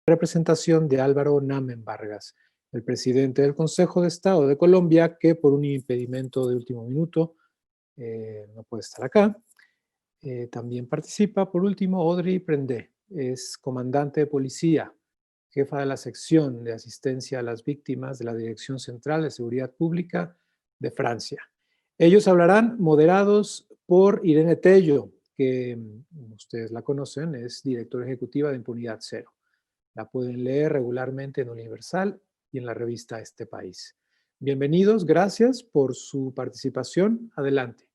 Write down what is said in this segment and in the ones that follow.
representación de Álvaro Namen Vargas, el presidente del Consejo de Estado de Colombia, que por un impedimento de último minuto no puede estar acá. También participa, por último, Audrey Prendé, es comandante de policía, jefa de la sección de asistencia a las víctimas de la Dirección Central de Seguridad Pública de Francia. Ellos hablarán moderados por Irene Tello, que ustedes la conocen, es directora ejecutiva de Impunidad Cero. La pueden leer regularmente en Universal y en la revista Este País. Bienvenidos, gracias por su participación. Adelante.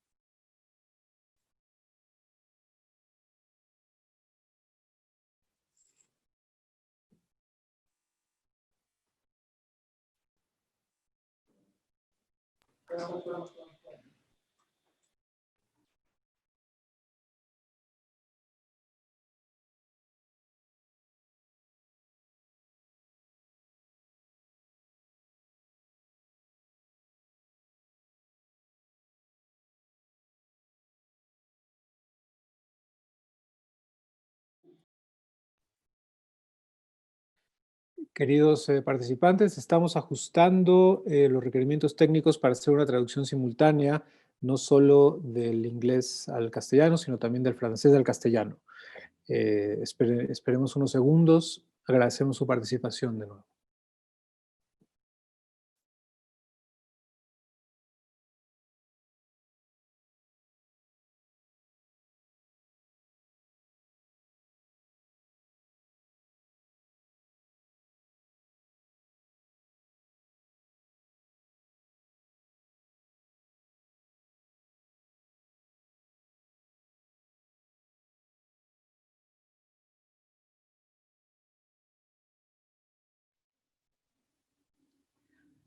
Queridos participantes, estamos ajustando los requerimientos técnicos para hacer una traducción simultánea, no solo del inglés al castellano, sino también del francés al castellano. Esperemos unos segundos. Agradecemos su participación de nuevo.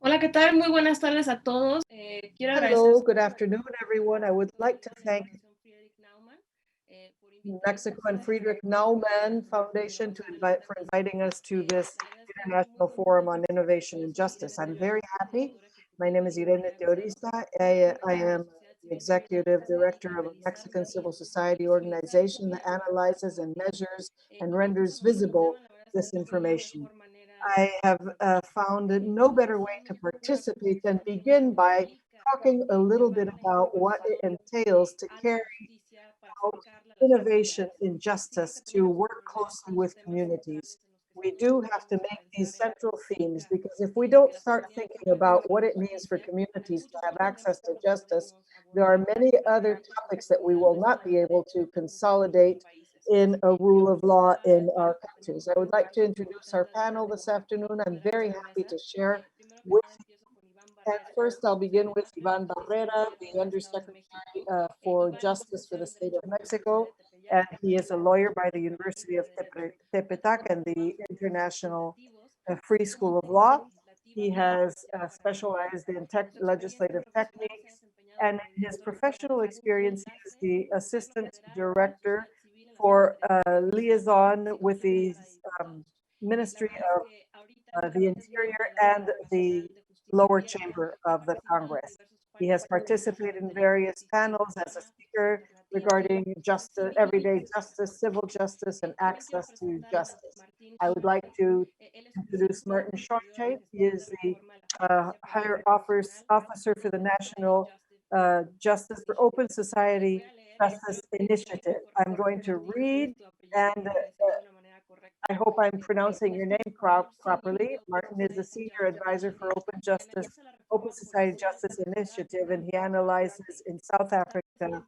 Hola, ¿qué tal? Muy buenas tardes a todos. Hello, good afternoon, everyone. I would like to thank Mexico and Friedrich Naumann Foundation for inviting us to this International Forum on Innovation and Justice. I'm very happy. My name is Irene Teorista. I am the executive director of a Mexican civil society organization that analyzes and measures and renders visible this information. I have found no better way to participate than begin by talking a little bit about what it entails to carry out innovation in justice, to work closely with communities. We do have to make these central themes, because if we don't start thinking about what it means for communities to have access to justice, there are many other topics that we will not be able to consolidate in a rule of law in our countries. I would like to introduce our panel this afternoon. I'm very happy to share with you. And first, I'll begin with Ivan Barrera, the Undersecretary for Justice for the State of Mexico. And he is a lawyer by the University of Tepetac and the International Free School of Law. He has specialized in legislative techniques. And in his professional experience, he is the Assistant Director for liaison with the Ministry of the Interior and the lower chamber of the Congress. He has participated in various panels as a speaker regarding justice, everyday justice, civil justice, and access to justice. I would like to introduce Martin Shorte. He is the higher officer for the National Justice for Open Society Justice Initiative. I'm going to read, and I hope I'm pronouncing your name properly. Martin is a senior advisor for Open Society Justice Initiative, and he analyzes in South Africa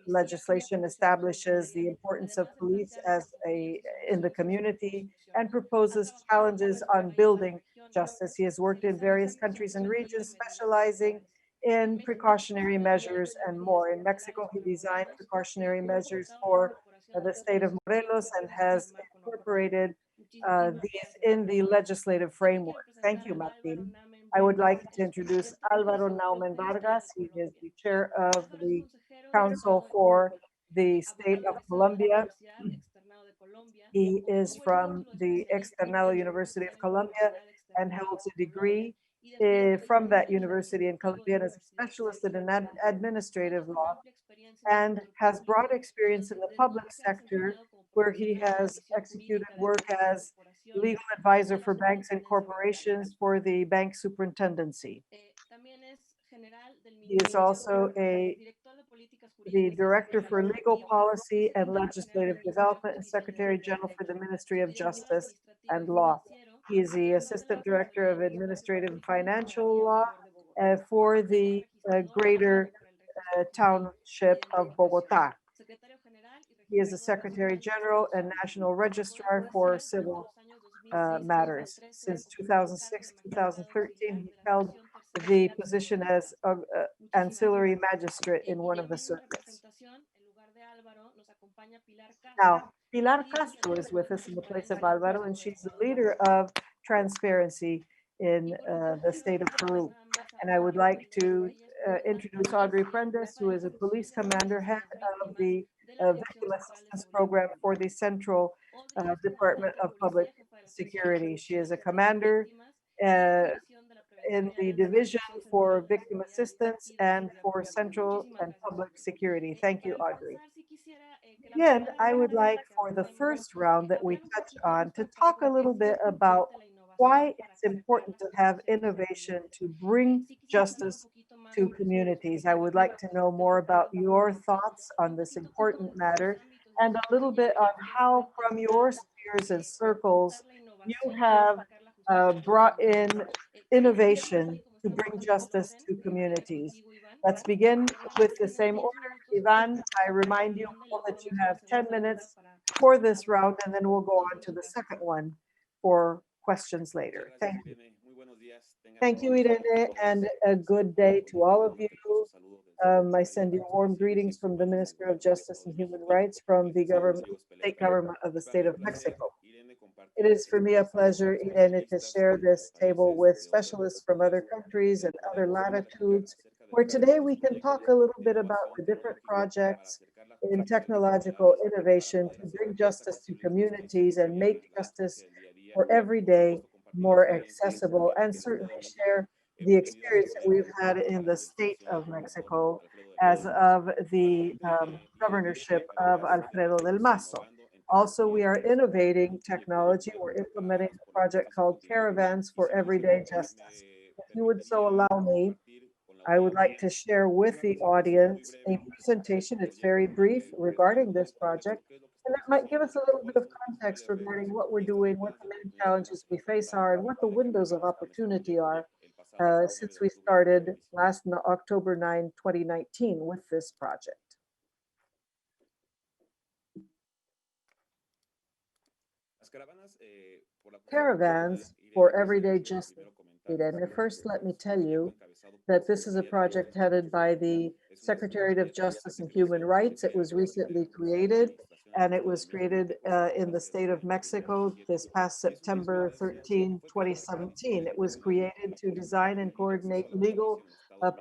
legislation establishes the importance of police in the community and proposes challenges on building justice. He has worked in various countries and regions, specializing in precautionary measures and more. In Mexico, he designed precautionary measures for the state of Morelos and has incorporated these in the legislative framework. Thank you, Martin. I would like to introduce Álvaro Naumann Vargas. He is the chair of the Council for the State of Colombia. He is from the Externado University of Colombia and holds a degree from that university in Colombia as a specialist in administrative law, and has broad experience in the public sector, where he has executed work as legal advisor for banks and corporations for the bank superintendency. He is also the Director for Legal Policy and Legislative Development and Secretary General for the Ministry of Justice and Law. He is the Assistant Director of Administrative and Financial Law for the Greater Township of Bogota. He is the Secretary General and National Registrar for Civil Matters. Since 2006, 2013, he held the position as ancillary magistrate in one of the circuits. Now, Pilar Castro is with us in the place of Alvaro, and she's the leader of transparency in the state of Peru. And I would like to introduce Audrey Prendes, who is a police commander, head of the Victim Assistance Program for the Central Department of Public Security. She is a commander in the Division for Victim Assistance and for Central and Public Security. Thank you, Audrey. Again, I would like for the first round that we touch on to talk a little bit about why it's important to have innovation to bring justice to communities. I would like to know more about your thoughts on this important matter and a little bit on how from your spheres and circles you have brought in innovation to bring justice to communities. Let's begin with the same order. Ivan, I remind you all that you have 10 minutes for this round, and then we'll go on to the second one for questions later. Thank you. Thank you, Irene, and a good day to all of you. I send you warm greetings from the Minister of Justice and Human Rights from the state government of the state of Mexico. It is for me a pleasure, Irene, to share this table with specialists from other countries and other latitudes, where today we can talk a little bit about the different projects in technological innovation to bring justice to communities and make justice for every day more accessible, and certainly share the experience that we've had in the state of Mexico as of the governorship of Alfredo del Mazo. Also, we are innovating technology. We're implementing a project called Caravans for Everyday Justice. If you would so allow me, I would like to share with the audience a presentation. It's very brief regarding this project, and it might give us a little bit of context regarding what we're doing, what the main challenges we face are, and what the windows of opportunity are since we started last October 9, 2019 with this project. Caravans for Everyday Justice. And first, let me tell you that this is a project headed by the Secretariat of Justice and Human Rights. It was recently created, and it was created in the state of Mexico this past September 13, 2017. It was created to design and coordinate legal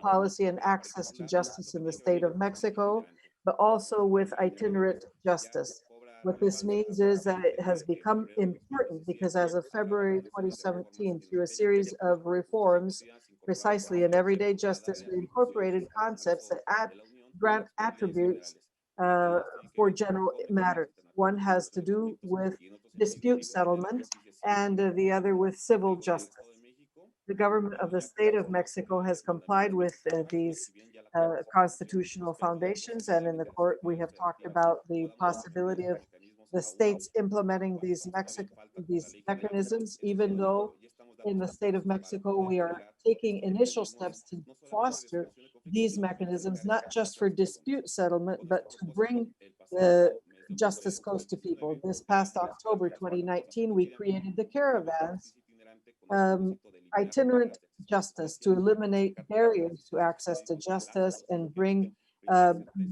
policy and access to justice in the state of Mexico, but also with itinerant justice. What this means is that it has become important because as of February 2017, through a series of reforms, precisely in everyday justice, we incorporated concepts that grant attributes for general matters. One has to do with dispute settlement and the other with civil justice. The government of the state of Mexico has complied with these constitutional foundations, and in the court we have talked about the possibility of the states implementing these mechanisms, even though in the state of Mexico we are taking initial steps to foster these mechanisms, not just for dispute settlement, but to bring justice close to people. This past October 2019, we created the Caravans, itinerant justice, to eliminate barriers to access to justice and bring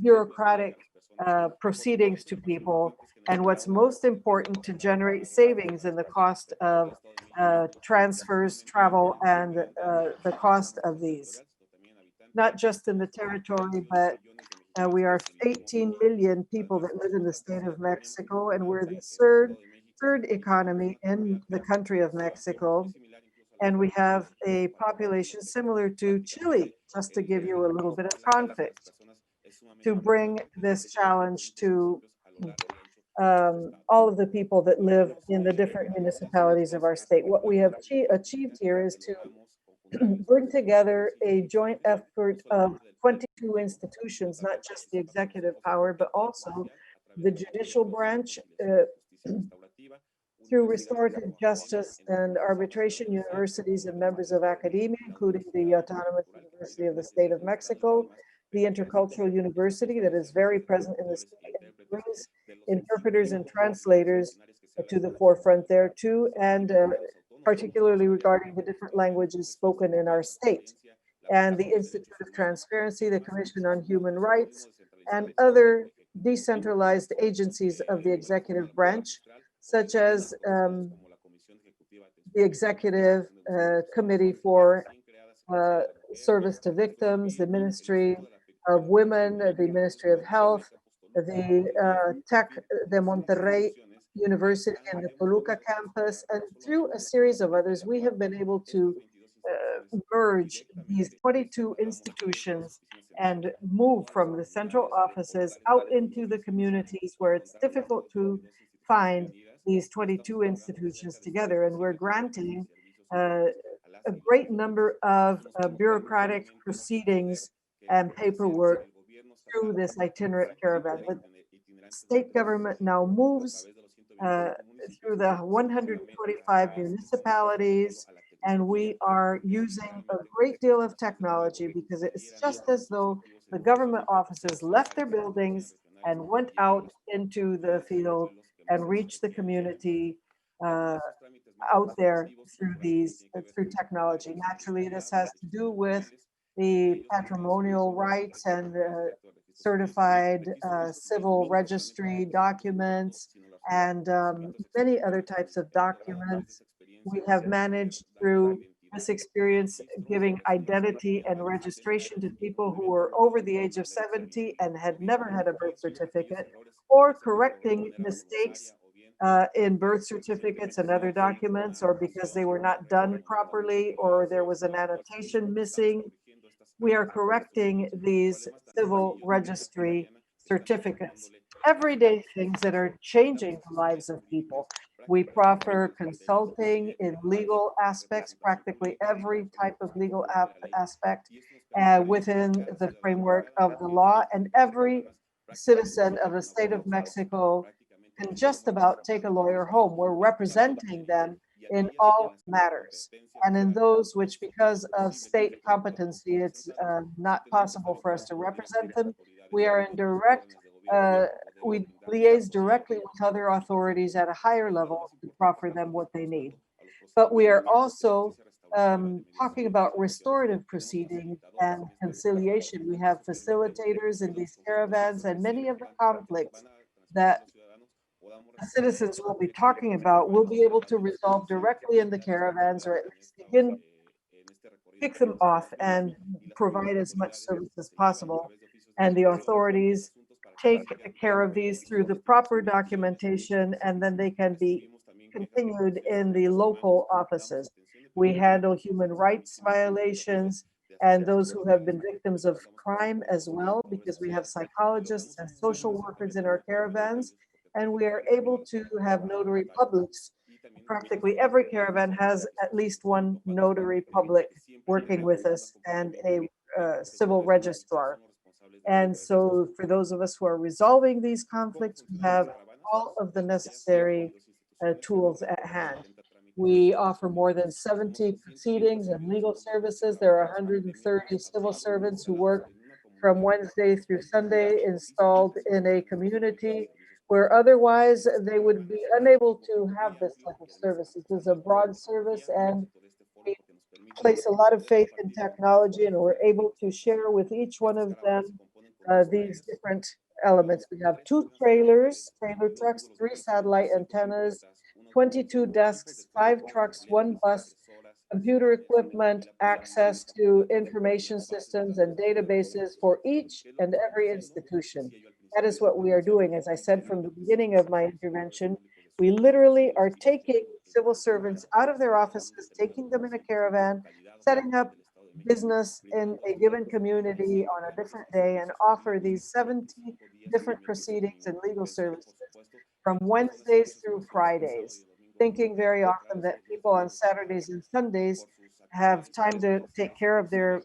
bureaucratic proceedings to people, and what's most important, to generate savings in the cost of transfers, travel, and the cost of these. Not just in the territory, but we are 18 million people that live in the state of Mexico, and we're the third economy in the country of Mexico. And we have a population similar to Chile, just to give you a little bit of context, to bring this challenge to all of the people that live in the different municipalities of our state. What we have achieved here is to bring together a joint effort of 22 institutions, not just the executive power, but also the judicial branch, through restorative justice and arbitration universities and members of academia, including the Autonomous University of the State of Mexico, the Intercultural University that is very present in the state and brings interpreters and translators to the forefront there too, and particularly regarding the different languages spoken in our state, and the Institute of Transparency, the Commission on Human Rights, and other decentralized agencies of the executive branch, such as the Executive Committee for Service to Victims, the Ministry of Women, the Ministry of Health, the Tech de Monterrey University and the Toluca campus, and through a series of others, we have been able to merge these 22 institutions and move from the central offices out into the communities where it's difficult to find these 22 institutions together. And we're granting a great number of bureaucratic proceedings and paperwork through this itinerant caravan. The state government now moves through the 125 municipalities, and we are using a great deal of technology because it's just as though the government offices left their buildings and went out into the field and reached the community out there through technology. Naturally, this has to do with the patrimonial rights and certified civil registry documents and many other types of documents. We have managed through this experience giving identity and registration to people who were over the age of 70 and had never had a birth certificate, or correcting mistakes in birth certificates and other documents, or because they were not done properly, or there was an annotation missing. We are correcting these civil registry certificates. Everyday things that are changing the lives of people. We proffer consulting in legal aspects, practically every type of legal aspect within the framework of the law, and every citizen of the state of Mexico can just about take a lawyer home. We're representing them in all matters, and in those which, because of state competency, it's not possible for us to represent them. We are in direct, we liaise directly with other authorities at a higher level to proffer them what they need. But we are also talking about restorative proceedings and conciliation. We have facilitators in these caravans, and many of the conflicts that citizens will be talking about will be able to resolve directly in the caravans, or at least begin kick them off and provide as much service as possible. And the authorities take care of these through the proper documentation, and then they can be continued in the local offices. We handle human rights violations and those who have been victims of crime as well, because we have psychologists and social workers in our caravans, and we are able to have notary publics. Practically every caravan has at least one notary public working with us and a civil registrar. And so for those of us who are resolving these conflicts, we have all of the necessary tools at hand. We offer more than 70 proceedings and legal services. There are 130 civil servants who work from Wednesday through Sunday installed in a community where otherwise they would be unable to have this type of service. This is a broad service, and we place a lot of faith in technology, and we're able to share with each one of them these different elements. We have 2 trailer trucks, 3 satellite antennas, 22 desks, 5 trucks, 1 bus, computer equipment, access to information systems and databases for each and every institution. That is what we are doing. As I said from the beginning of my intervention, we literally are taking civil servants out of their offices, taking them in a caravan, setting up business in a given community on a different day, and offer these 70 different proceedings and legal services from Wednesdays through Fridays, thinking very often that people on Saturdays and Sundays have time to take care of their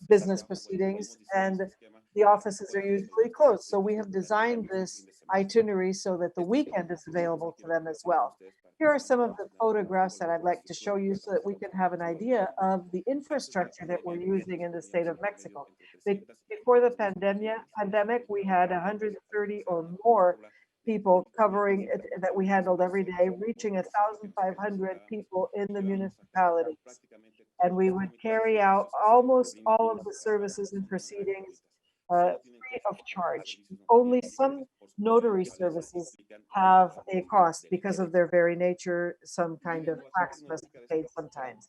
business proceedings, and the offices are usually closed. So we have designed this itinerary so that the weekend is available to them as well. Here are some of the photographs that I'd like to show you so that we can have an idea of the infrastructure that we're using in the state of Mexico. Before the pandemic, we had 130 or more people covering it that we handled every day, reaching 1,500 people in the municipalities. And we would carry out almost all of the services and proceedings free of charge. Only some notary services have a cost because of their very nature. Some kind of tax must be paid sometimes.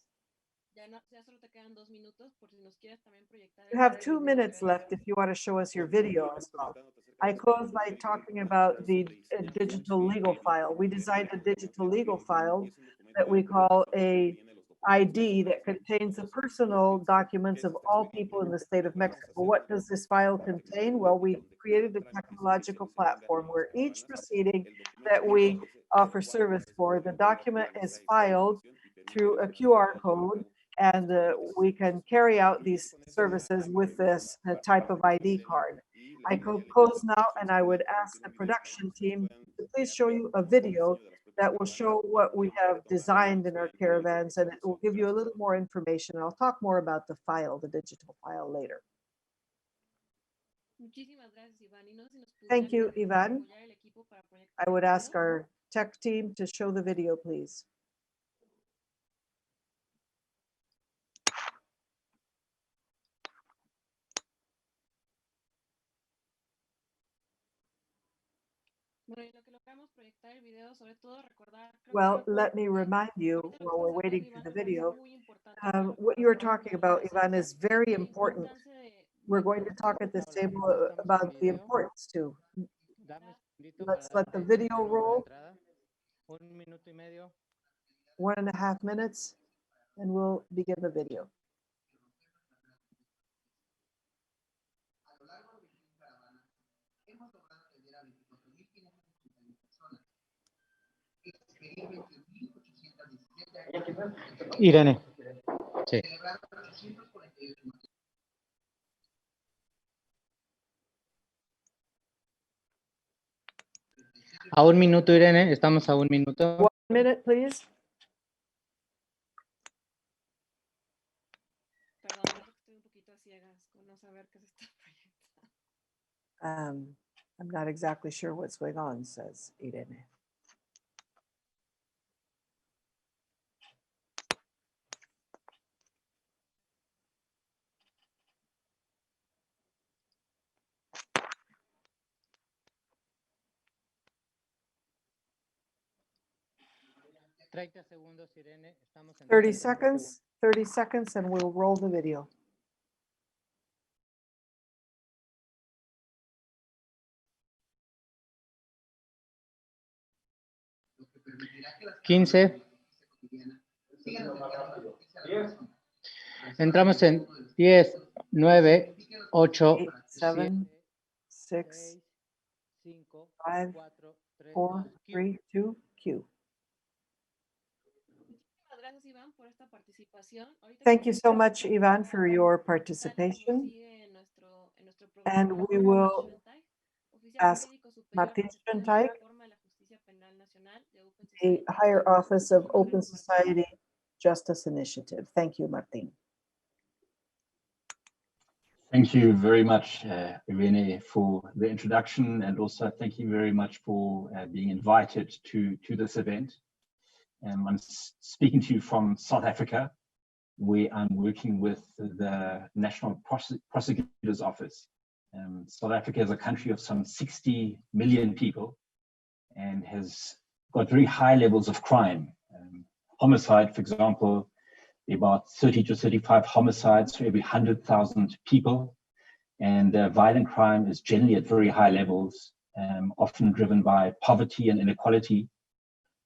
You have 2 minutes left if you want to show us your video as well. I close by talking about the digital legal file. We designed a digital legal file that we call a ID that contains the personal documents of all people in the state of Mexico. What does this file contain? Well, we created a technological platform where each proceeding that we offer service for, the document is filed through a QR code, and we can carry out these services with this type of ID card. I could close now, and I would ask the production team to please show you a video that will show what we have designed in our caravans, and it will give you a little more information. I'll talk more about the file, the digital file, later. Thank you, Ivan. I would ask our tech team to show the video, please. Well, let me remind you, while we're waiting for the video, what you were talking about, Ivan, is very important. We're going to talk at this table about the importance too. Let's let the video roll. 1.5 minutes, and we'll begin the video. Irene. Sí. A 1 minuto, Irene. Estamos a 1 minuto. 1 minute, please. I'm not exactly sure what's going on, says Irene. Segundos, Irene. Estamos en 30 seconds, 30 seconds, and we'll roll the video. Entramos en 10, 9, 8, 7, 6, 5, 4, 3, 2, cue. Thank you so much, Ivan, for your participation. And we will ask Martín Schentijk, the Higher Office of Open Society Justice Initiative. Thank you, Martín. Thank you very much, Irene, for the introduction, and also thank you very much for being invited to this event. I'm speaking to you from South Africa, where I'm working with the National Prosecutor's Office. South Africa is a country of some 60 million people and has got very high levels of crime. Homicide, for example, about 30 to 35 homicides for every 100,000 people. And violent crime is generally at very high levels, often driven by poverty and inequality,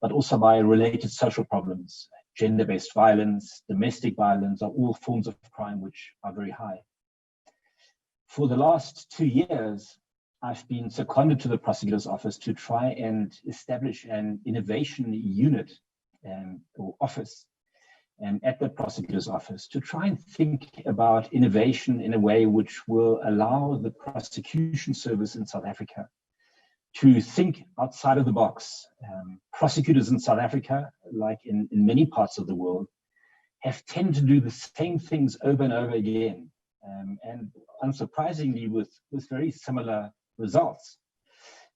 but also by related social problems. Gender-based violence, domestic violence are all forms of crime which are very high. For the last 2 years, I've been seconded to the prosecutor's office to try and establish an innovation unit or office at the prosecutor's office to try and think about innovation in a way which will allow the prosecution service in South Africa to think outside of the box. Prosecutors in South Africa, like in many parts of the world, have tended to do the same things over and over again, and unsurprisingly with very similar results.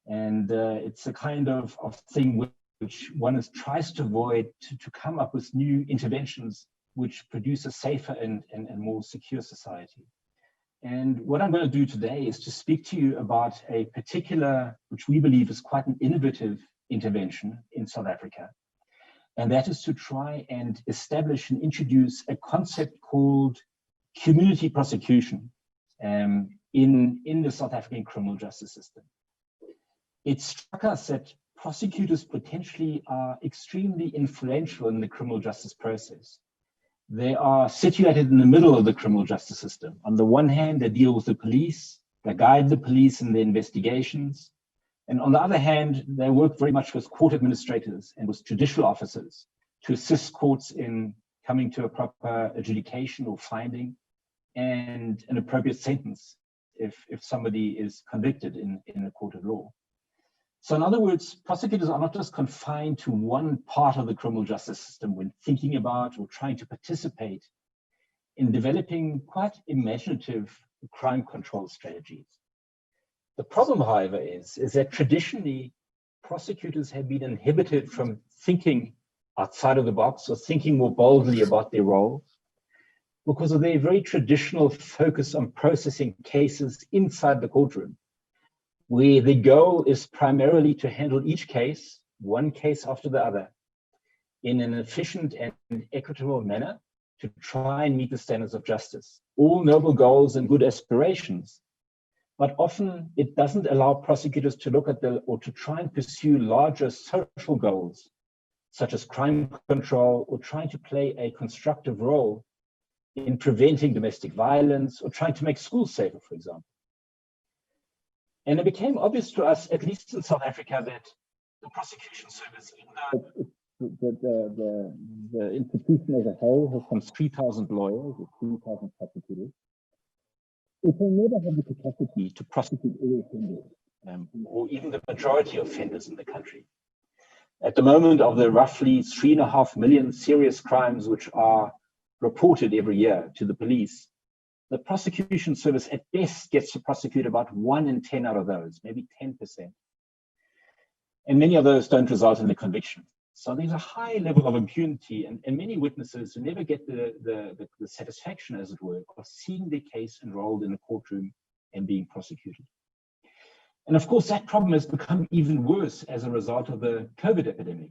And it's a kind of thing which one tries to avoid, to come up with new interventions which produce a safer and more secure society. And what I'm going to do today is to speak to you about a particular, which we believe is quite an innovative intervention in South Africa. And that is to try and establish and introduce a concept called community prosecution in the South African criminal justice system. It struck us that prosecutors potentially are extremely influential in the criminal justice process. They are situated in the middle of the criminal justice system. On the one hand, they deal with the police, they guide the police in their investigations. And on the other hand, they work very much with court administrators and with judicial officers to assist courts in coming to a proper adjudication or finding and an appropriate sentence if somebody is convicted in a court of law. So in other words, prosecutors are not just confined to one part of the criminal justice system when thinking about or trying to participate in developing quite imaginative crime control strategies. The problem, however, is that traditionally prosecutors have been inhibited from thinking outside of the box or thinking more boldly about their role because of their very traditional focus on processing cases inside the courtroom, where the goal is primarily to handle each case, one case after the other, in an efficient and equitable manner to try and meet the standards of justice. All noble goals and good aspirations, but often it doesn't allow prosecutors to look at or to try and pursue larger social goals, such as crime control or trying to play a constructive role in preventing domestic violence or trying to make schools safer, for example. And it became obvious to us, at least in South Africa, that the prosecution service, even though the institution as a whole has some 3,000 lawyers or 3,000 prosecutors, it will never have the capacity to prosecute all offenders, or even the majority of offenders in the country. At the moment, of the roughly 3.5 million serious crimes which are reported every year to the police, the prosecution service at best gets to prosecute about 1 in 10 out of those, maybe 10%. And many of those don't result in a conviction. So there's a high level of impunity and many witnesses who never get the satisfaction, as it were, of seeing their case enrolled in a courtroom and being prosecuted. And of course, that problem has become even worse as a result of the COVID epidemic.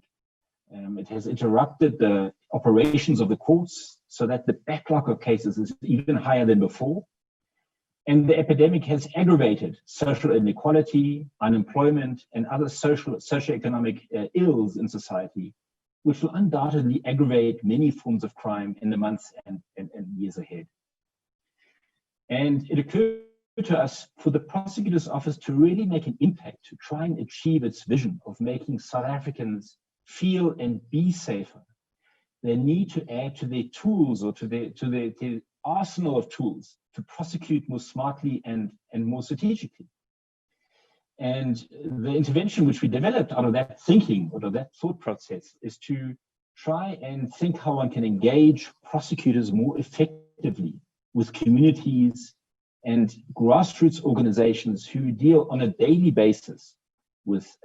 It has interrupted the operations of the courts so that the backlog of cases is even higher than before. And the epidemic has aggravated social inequality, unemployment, and other socioeconomic ills in society, which will undoubtedly aggravate many forms of crime in the months and years ahead. And it occurred to us for the prosecutor's office to really make an impact, to try and achieve its vision of making South Africans feel and be safer. They need to add to their tools or to their arsenal of tools to prosecute more smartly and more strategically. And the intervention which we developed out of that thinking, out of that thought process, is to try and think how one can engage prosecutors more effectively with communities and grassroots organizations who deal on a daily basis with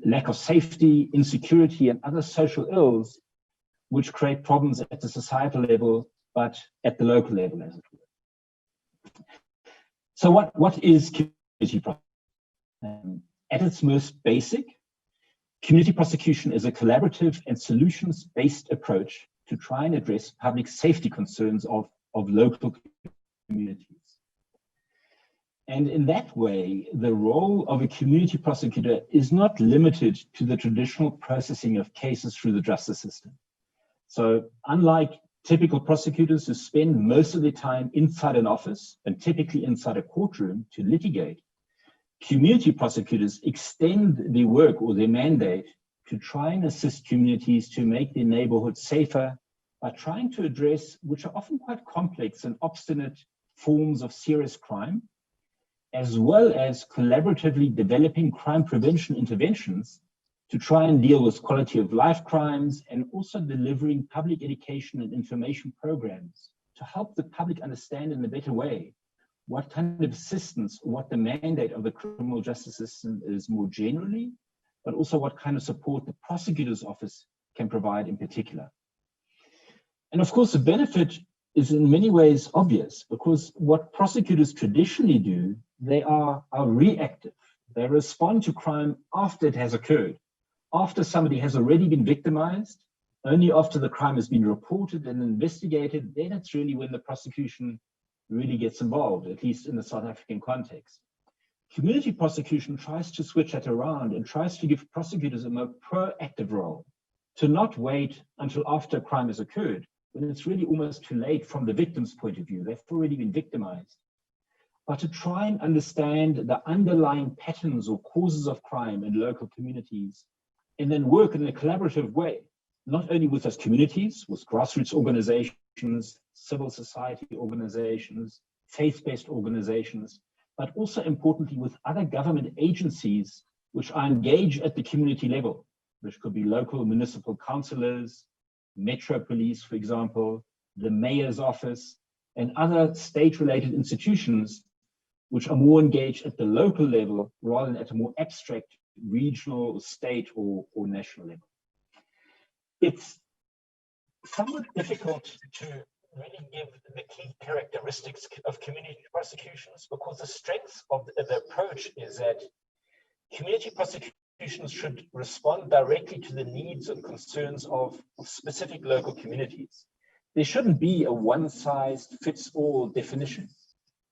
lack of safety, insecurity, and other social ills, which create problems at the societal level, but at the local level, as it were. So what is community prosecution? At its most basic, community prosecution is a collaborative and solutions-based approach to try and address public safety concerns of local communities. And in that way, the role of a community prosecutor is not limited to the traditional processing of cases through the justice system. So unlike typical prosecutors who spend most of their time inside an office and typically inside a courtroom to litigate, community prosecutors extend their work or their mandate to try and assist communities to make their neighborhoods safer by trying to address, which are often quite complex and obstinate forms of serious crime, as well as collaboratively developing crime prevention interventions to try and deal with quality of life crimes, and also delivering public education and information programs to help the public understand in a better way what kind of assistance, what the mandate of the criminal justice system is more generally, but also what kind of support the prosecutor's office can provide in particular. And of course, the benefit is in many ways obvious, because what prosecutors traditionally do, they are reactive. They respond to crime after it has occurred, after somebody has already been victimized. Only after the crime has been reported and investigated, then it's really when the prosecution really gets involved, at least in the South African context. Community prosecution tries to switch that around and tries to give prosecutors a more proactive role, to not wait until after a crime has occurred, when it's really almost too late from the victim's point of view. They've already been victimized. But to try and understand the underlying patterns or causes of crime in local communities, and then work in a collaborative way, not only with those communities, with grassroots organizations, civil society organizations, faith-based organizations, but also importantly with other government agencies which are engaged at the community level, which could be local municipal councillors, Metro Police, for example, the mayor's office, and other state-related institutions which are more engaged at the local level rather than at a more abstract regional, state, or national level. It's somewhat difficult to really give the key characteristics of community prosecutions, because the strength of the approach is that community prosecutions should respond directly to the needs and concerns of specific local communities. There shouldn't be a one-size-fits-all definition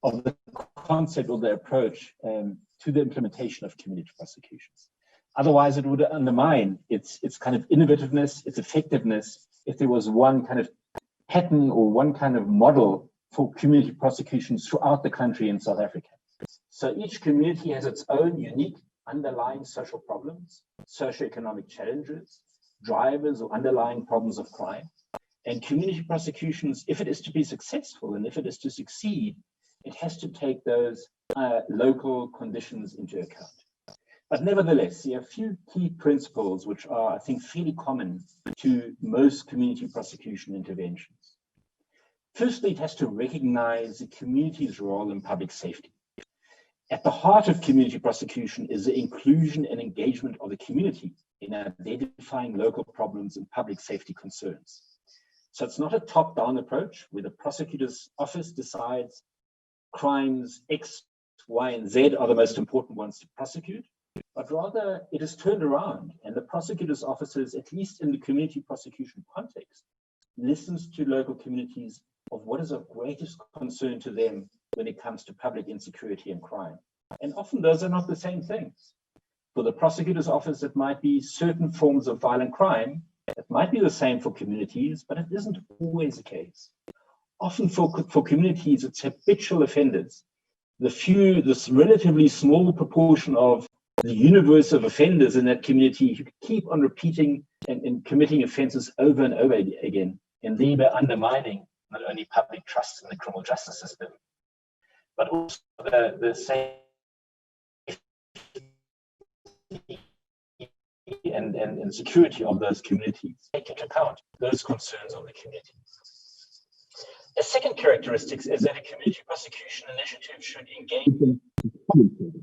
of the concept or the approach to the implementation of community prosecutions. Otherwise, it would undermine its kind of innovativeness, its effectiveness, if there was one kind of pattern or one kind of model for community prosecutions throughout the country in South Africa. So each community has its own unique underlying social problems, socioeconomic challenges, drivers or underlying problems of crime. And community prosecutions, if it is to be successful and if it is to succeed, it has to take those local conditions into account. But nevertheless, there are a few key principles which are, I think, fairly common to most community prosecution interventions. Firstly, it has to recognize the community's role in public safety. At the heart of community prosecution is the inclusion and engagement of the community in identifying local problems and public safety concerns. So it's not a top-down approach where the prosecutor's office decides crimes X, Y, and Z are the most important ones to prosecute, but rather it is turned around and the prosecutor's offices, at least in the community prosecution context, listens to local communities of what is of greatest concern to them when it comes to public insecurity and crime. And often those are not the same things. For the prosecutor's office, it might be certain forms of violent crime. It might be the same for communities, but it isn't always the case. Often for communities, it's habitual offenders. This relatively small proportion of the universe of offenders in that community who keep on repeating and committing offenses over and over again, and thereby undermining not only public trust in the criminal justice system, but also the safety and security of those communities. Take into account those concerns of the community. A second characteristic is that a community prosecution initiative should engage in public service.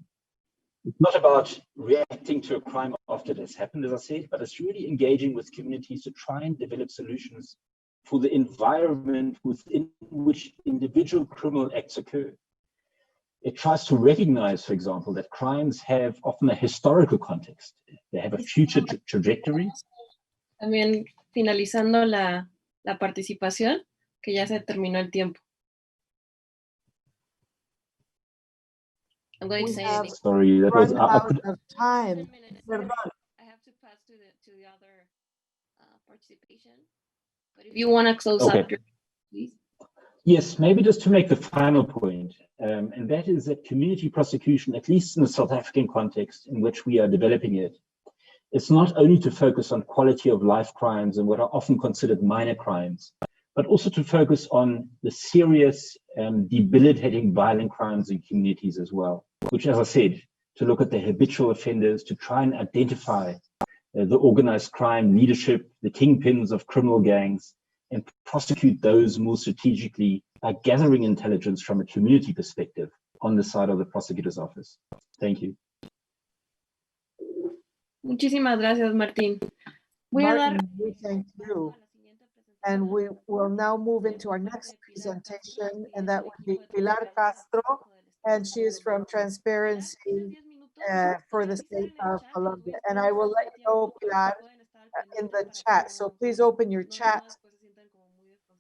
It's not about reacting to a crime after it has happened, as I said, but it's really engaging with communities to try and develop solutions for the environment within which individual criminal acts occur. It tries to recognize, for example, that crimes have often a historical context. They have a future trajectory. También finalizando la participación, que ya se terminó el tiempo. I'm going to say anything. Sorry, that was Run out of time. 10 minutes. I have to pass to the other participation. If you want to close Okay. up, please. Yes, maybe just to make the final point, and that is that community prosecution, at least in the South African context in which we are developing it, it's not only to focus on quality of life crimes and what are often considered minor crimes, but also to focus on the serious and debilitating violent crimes in communities as well, which, as I said, to look at the habitual offenders, to try and identify the organized crime leadership, the kingpins of criminal gangs, and prosecute those more strategically by gathering intelligence from a community perspective on the side of the prosecutor's office. Thank you. Muchísimas gracias, Martín. Voy a dar Martin, we thank you. And we will now move into our next presentation, and that would be Pilar Castro, and she is from Transparency for the State of Colombia. And I will let you know, Pilar, in the chat. So please open your chat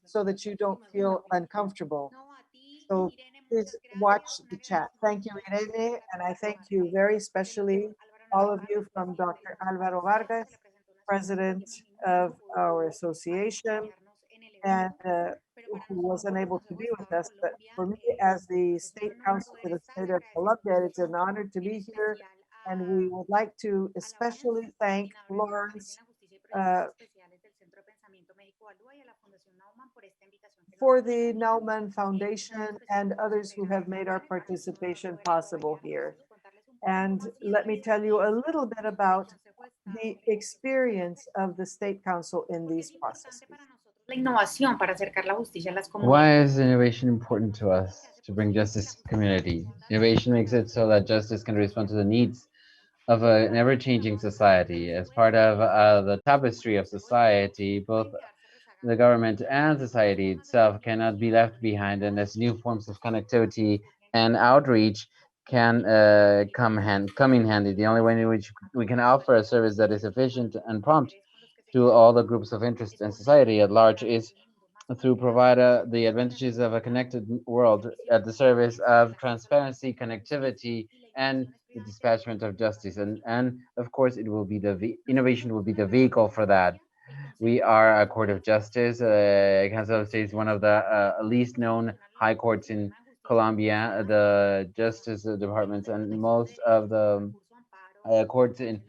so that you don't feel uncomfortable. So please watch the chat. Thank you, Irene, and I thank you very especially, all of you from Dr. Alvaro Vargas, president of our association, and who wasn't able to be with us. But for me, as the State Council for the State of Colombia, it's an honor to be here. And we would like to especially thank Lawrence for the Naumann Foundation and others who have made our participation possible here. And let me tell you a little bit about the experience of the State Council in these processes. Why is innovation important to us to bring justice to community? Innovation makes it so that justice can respond to the needs of an ever-changing society. As part of the tapestry of society, both the government and society itself cannot be left behind, and as new forms of connectivity and outreach can come in handy. The only way in which we can offer a service that is efficient and prompt to all the groups of interest in society at large is through provide the advantages of a connected world at the service of transparency, connectivity, and the dispatchment of justice. And of course, it will be innovation will be the vehicle for that. We are a court of justice. Council of State is one of the least known high courts in Colombia. The justice departments and most of the courts in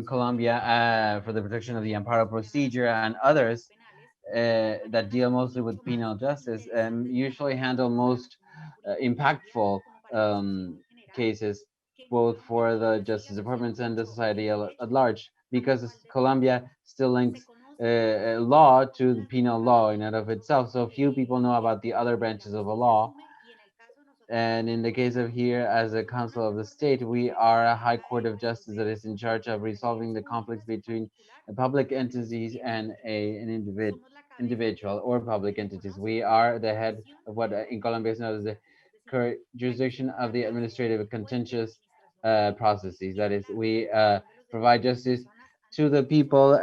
Colombia for the protection of the amparo procedure and others that deal mostly with penal justice usually handle most impactful cases, both for the justice departments and the society at large, because Colombia still links law to the penal law in and of itself. So few people know about the other branches of a law. And in the case of here, as a Council of the State, we are a High Court of Justice that is in charge of resolving the conflicts between public entities and an individual or public entities. We are the head of what in Colombia is known as the jurisdiction of the administrative contentious processes. That is, we provide justice to the people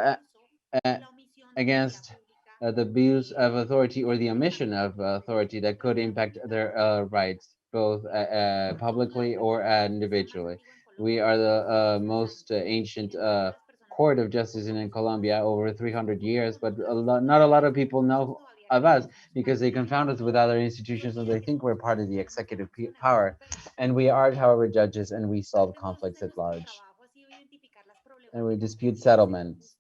against the abuse of authority or the omission of authority that could impact their rights, both publicly or individually. We are the most ancient court of justice in Colombia, over 300 years, but not a lot of people know of us because they confound us with other institutions and they think we're part of the executive power. And we are, however, judges, and we solve conflicts at large. And we dispute settlements.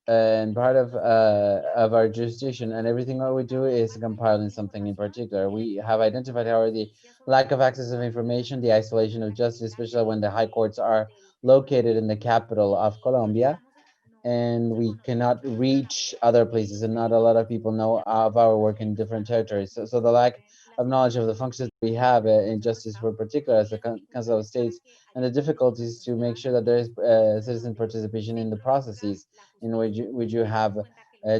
And part of our jurisdiction and everything that we do is compiling something in particular. We have identified, however, the lack of access of information, the isolation of justice, especially when the high courts are located in the capital of Colombia, and we cannot reach other places, and not a lot of people know of our work in different territories. So the lack of knowledge of the functions we have in justice, for particular as the Council of States, and the difficulties to make sure that there is citizen participation in the processes in which you have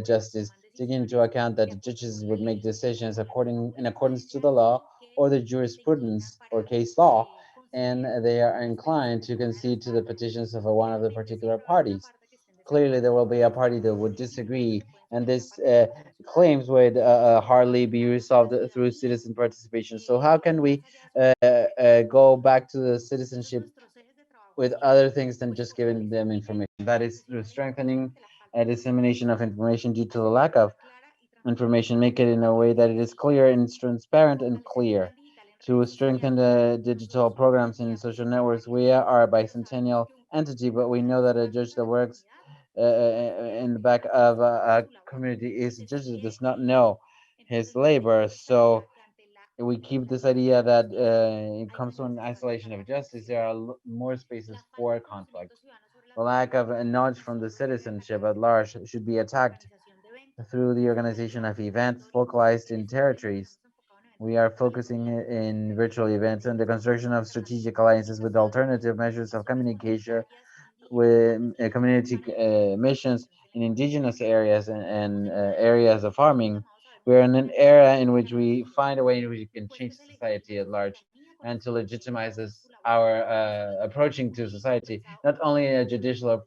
justice, taking into account that the judges would make decisions in accordance to the law or the jurisprudence or case law, and they are inclined to concede to the petitions of one of the particular parties. Clearly, there will be a party that would disagree, and this claims would hardly be resolved through citizen participation. So how can we go back to the citizenship with other things than just giving them information? That is through strengthening dissemination of information due to the lack of information, make it in a way that it is clear and transparent and clear. To strengthen the digital programs in social networks, we are a bicentennial entity, but we know that a judge that works in the back of a community is a judge that does not know his labor. So we keep this idea that it comes to an isolation of justice. There are more spaces for conflict. The lack of knowledge from the citizenship at large should be attacked through the organization of events localized in territories. We are focusing in virtual events and the construction of strategic alliances with alternative measures of communication with community missions in indigenous areas and areas of farming. We're in an era in which we find a way in which we can change society at large and to legitimize our approaching to society, not only a judicial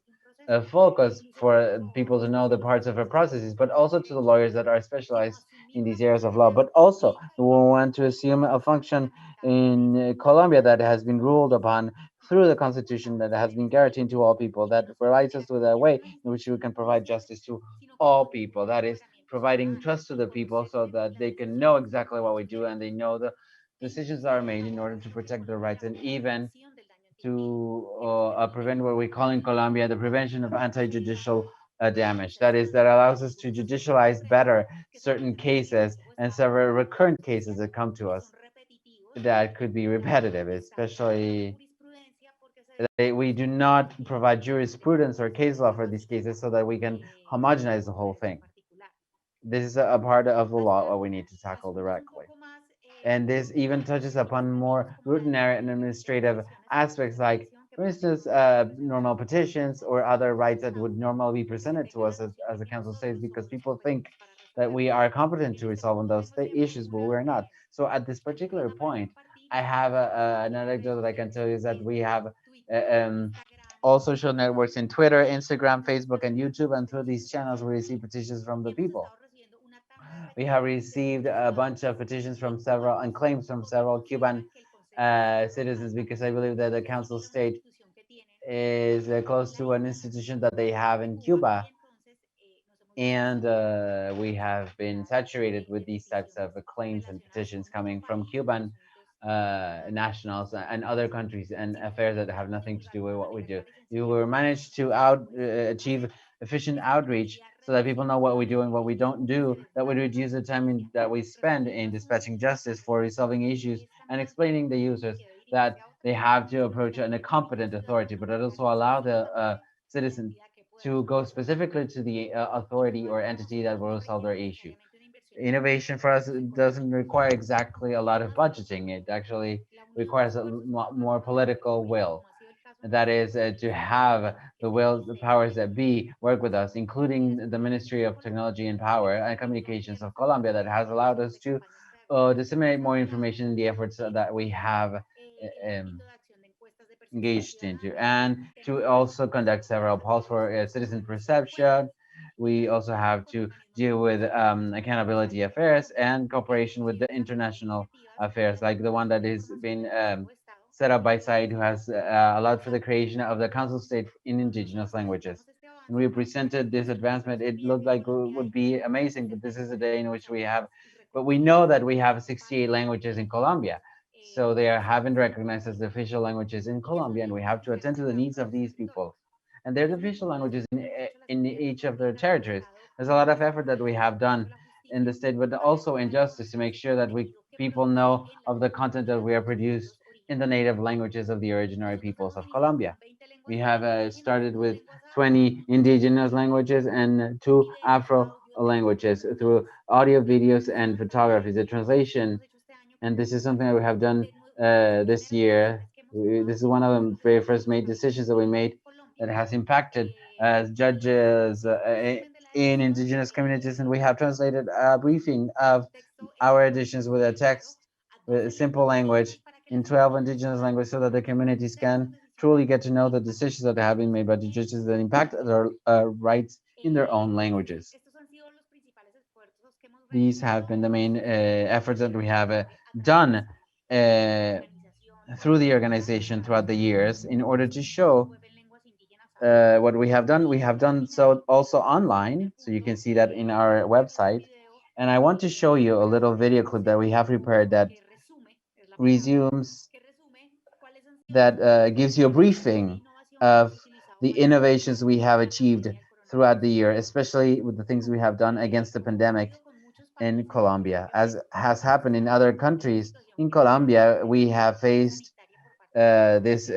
focus for people to know the parts of our processes, but also to the lawyers that are specialized in these areas of law. But also, we want to assume a function in Colombia that has been ruled upon through the constitution that has been guaranteed to all people, that provides us with a way in which we can provide justice to all people. That is providing trust to the people so that they can know exactly what we do and they know the decisions that are made in order to protect their rights and even to prevent what we call in Colombia the prevention of anti-judicial damage. That is, that allows us to judicialize better certain cases and several recurrent cases that come to us that could be repetitive, especially we do not provide jurisprudence or case law for these cases so that we can homogenize the whole thing. This is a part of the law that we need to tackle directly. And this even touches upon more routinary and administrative aspects, like, for instance, normal petitions or other rights that would normally be presented to us as the council says, because people think that we are competent to resolve on those issues, but we're not. So at this particular point, I have an anecdote that I can tell you is that we have all social networks in Twitter, Instagram, Facebook, and YouTube, and through these channels, we receive petitions from the people. We have received a bunch of petitions from several and claims from several Cuban citizens because I believe that the council state is close to an institution that they have in Cuba. And we have been saturated with these types of claims and petitions coming from Cuban nationals and other countries and affairs that have nothing to do with what we do. You will manage to achieve efficient outreach so that people know what we do and what we don't do. That would reduce the time that we spend in dispatching justice for resolving issues and explaining the users that they have to approach a competent authority, but it also allow the citizen to go specifically to the authority or entity that will resolve their issue. Innovation for us doesn't require exactly a lot of budgeting. It actually requires a more political will. That is to have the will, the powers that be work with us, including the Ministry of Technology and Power and Communications of Colombia, that has allowed us to disseminate more information in the efforts that we have engaged into, and to also conduct several polls for citizen perception. We also have to deal with accountability affairs and cooperation with the international affairs, like the one that has been set up by SAID, who has allowed for the creation of the council state in indigenous languages. When we presented this advancement, it looked like it would be amazing, but this is a day in which we have, but we know that we have 68 languages in Colombia. So they haven't recognized as the official languages in Colombia, and we have to attend to the needs of these people. And they're the official languages in each of their territories. There's a lot of effort that we have done in the state, but also in justice to make sure that people know of the content that we are produced in the native languages of the originary peoples of Colombia. We have started with 20 indigenous languages and 2 Afro languages through audio, videos, and photography. The translation, and this is something that we have done this year. This is one of the very first made decisions that we made that has impacted as judges in indigenous communities, and we have translated a briefing of our editions with a text, with a simple language in 12 indigenous languages, so that the communities can truly get to know the decisions that have been made by the judges that impact their rights in their own languages. These have been the main efforts that we have done through the organization throughout the years in order to show what we have done so also online, so you can see that in our website. And I want to show you a little video clip that we have prepared that resumes, that gives you a briefing of the innovations we have achieved throughout the year, especially with the things we have done against the pandemic in Colombia. As has happened in other countries, in Colombia, we have faced this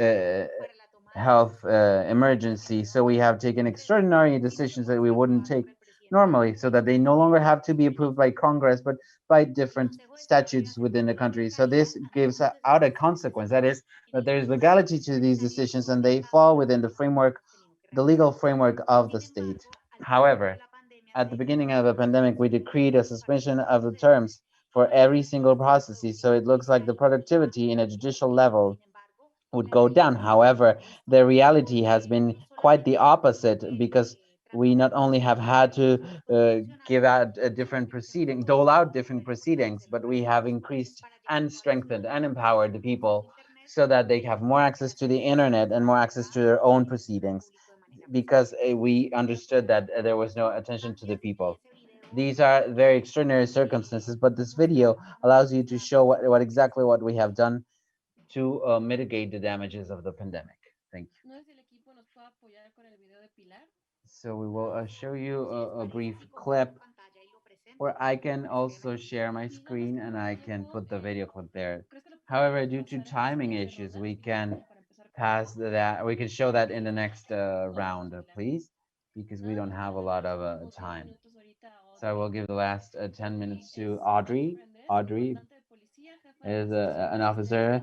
health emergency. So we have taken extraordinary decisions that we wouldn't take normally, so that they no longer have to be approved by Congress, but by different statutes within the country. So this gives out a consequence, that is, that there is legality to these decisions and they fall within the framework, the legal framework of the state. However, at the beginning of the pandemic, we decreed a suspension of the terms for every single process. So it looks like the productivity in a judicial level would go down. However, the reality has been quite the opposite, because we not only have had to give out dole out different proceedings, but we have increased and strengthened and empowered the people so that they have more access to the internet and more access to their own proceedings, because we understood that there was no attention to the people. These are very extraordinary circumstances, but this video allows you to show what exactly what we have done to mitigate the damages of the pandemic. Thank you. So we will show you a brief clip where I can also share my screen and I can put the video clip there. However, due to timing issues, we can pass that. We can show that in the next round, please, because we don't have a lot of time. So I will give the last 10 minutes to Audrey. Audrey is an officer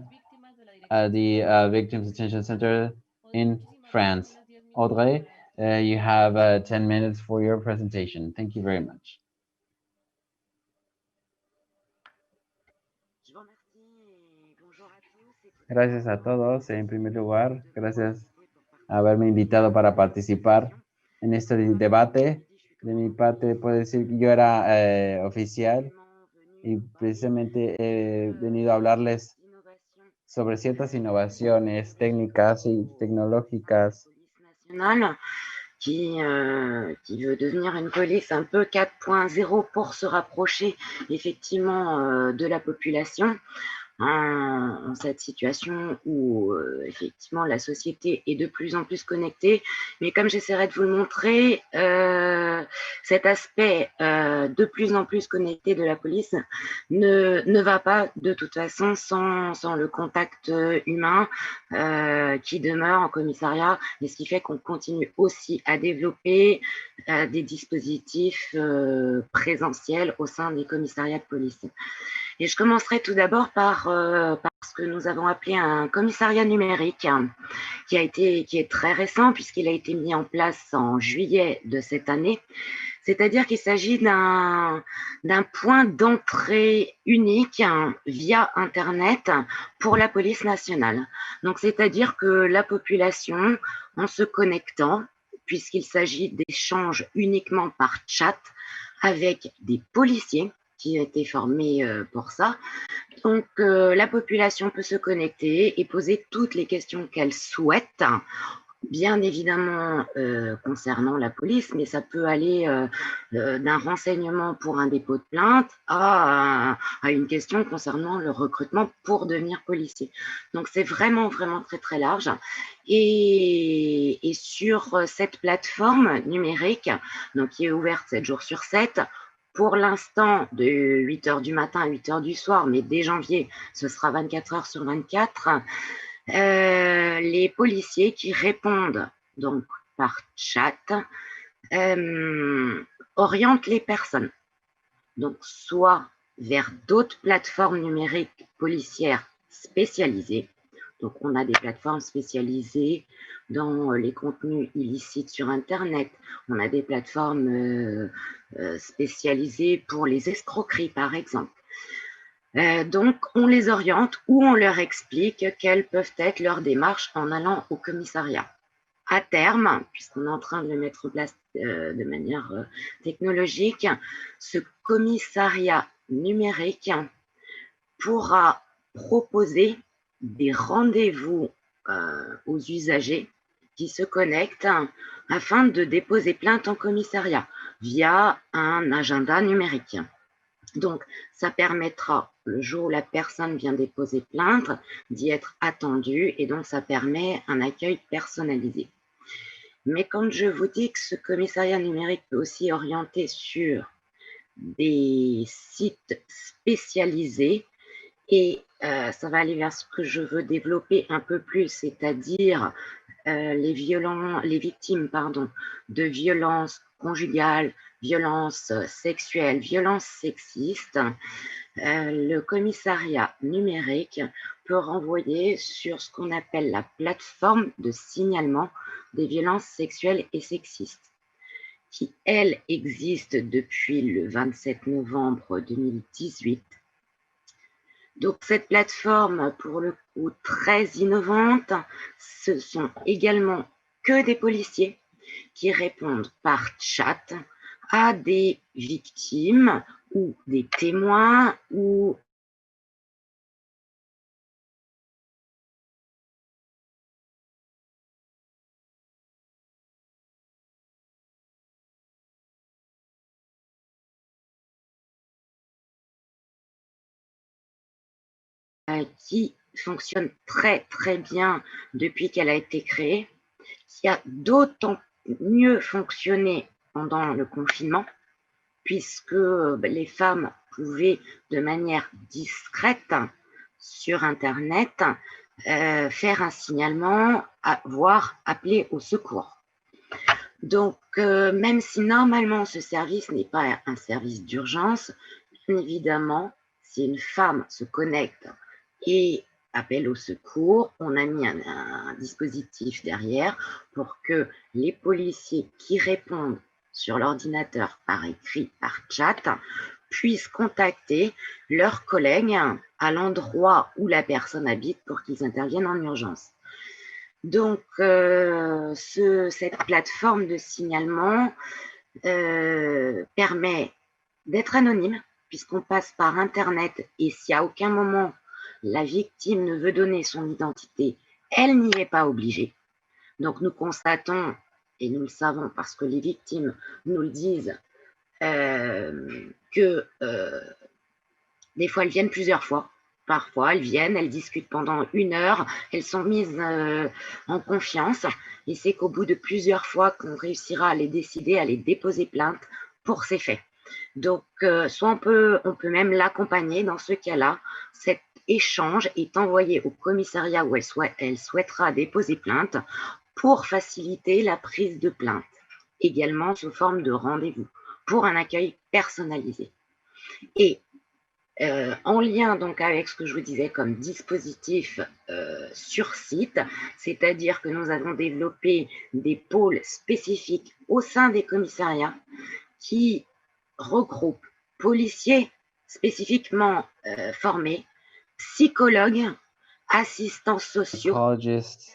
at the Victims Attention Center in France. Audrey, you have 10 minutes for your presentation. Thank you very much. Gracias a todos. En primer lugar, gracias a haberme invitado para participar en este debate. De mi parte, puedo decir que yo era oficial y precisamente he venido a hablarles sobre ciertas innovaciones técnicas y tecnológicas qui veut devenir une police un peu 4.0 pour se rapprocher effectivement de la population en cette situation où effectivement la société est de plus en plus connectée. Mais comme j'essaierai de vous le montrer, cet aspect de plus en plus connecté de la police ne va pas de toute façon sans le contact humain qui demeure en commissariat, et ce qui fait qu'on continue aussi à développer des dispositifs présentiels au sein des commissariats de police. Et je commencerai tout d'abord par ce que nous avons appelé un commissariat numérique qui est très récent puisqu'il a été mis en place en juillet de cette année. C'est-à-dire qu'il s'agit d'un point d'entrée unique via Internet pour la police nationale. Donc, c'est-à-dire que la population, en se connectant, puisqu'il s'agit d'échanges uniquement par chat avec des policiers, qui a été formé pour ça. Donc, la population peut se connecter et poser toutes les questions qu'elle souhaite, bien évidemment concernant la police, mais ça peut aller d'un renseignement pour un dépôt de plainte à une question concernant le recrutement pour devenir policier. Donc, c'est vraiment, vraiment très, très large. Et sur cette plateforme numérique, donc, qui est ouverte 7 jours sur 7, pour l'instant, de 8 h du matin à 8 h du soir, mais dès janvier, ce sera 24 heures sur 24, les policiers qui répondent donc par chat orientent les personnes, donc soit vers d'autres plateformes numériques policières spécialisées. Donc, on a des plateformes spécialisées dans les contenus illicites sur Internet. On a des plateformes spécialisées pour les escroqueries, par exemple. Donc, on les oriente ou on leur explique quelles peuvent être leurs démarches en allant au commissariat. À terme, puisqu'on est en train de le mettre en place de manière technologique, ce commissariat numérique pourra proposer des rendez-vous aux usagers qui se connectent afin de déposer plainte en commissariat via un agenda numérique. Donc, ça permettra, le jour où la personne vient déposer plainte, d'y être attendue et donc ça permet un accueil personnalisé. Mais quand je vous dis que ce commissariat numérique peut aussi orienter sur des sites spécialisés et ça va aller vers ce que je veux développer un peu plus, c'est-à-dire les victimes de violences conjugales, violences sexuelles, violences sexistes. Le commissariat numérique peut renvoyer sur ce qu'on appelle la plateforme de signalement des violences sexuelles et sexistes, qui, elle, existe depuis le 27 novembre 2018. Donc, cette plateforme, pour le coup, très innovante, ce sont également que des policiers qui répondent par chat à des victimes ou des témoins ou qui fonctionne très très bien depuis qu'elle a été créée, qui a d'autant mieux fonctionné pendant le confinement, puisque les femmes pouvaient de manière discrète sur Internet faire un signalement, voire appeler au secours. Donc, même si normalement ce service n'est pas un service d'urgence, bien évidemment, si une femme se connecte et appelle au secours, on a mis un dispositif derrière pour que les policiers qui répondent sur l'ordinateur par écrit, par chat, puissent contacter leurs collègues à l'endroit où la personne habite pour qu'ils interviennent en urgence. Donc, cette plateforme de signalement permet d'être anonyme, puisqu'on passe par Internet et si à aucun moment la victime ne veut donner son identité, elle n'y est pas obligée. Donc, nous constatons, et nous le savons parce que les victimes nous le disent, que des fois, elles viennent plusieurs fois. Parfois, elles viennent, elles discutent pendant 1 heure, elles sont mises en confiance. Et c'est qu'au bout de plusieurs fois qu'on réussira à les décider, à les déposer plainte pour ces faits. Donc, soit on peut même l'accompagner dans ce cas-là. Cet échange est envoyé au commissariat où elle souhaitera déposer plainte pour faciliter la prise de plainte. Également sous forme de rendez-vous pour un accueil personnalisé. Et en lien donc avec ce que je vous disais comme dispositif sur site, c'est-à-dire que nous avons développé des pôles spécifiques au sein des commissariats qui regroupent policiers spécifiquement formés, psychologues, assistants sociaux, Psychologists,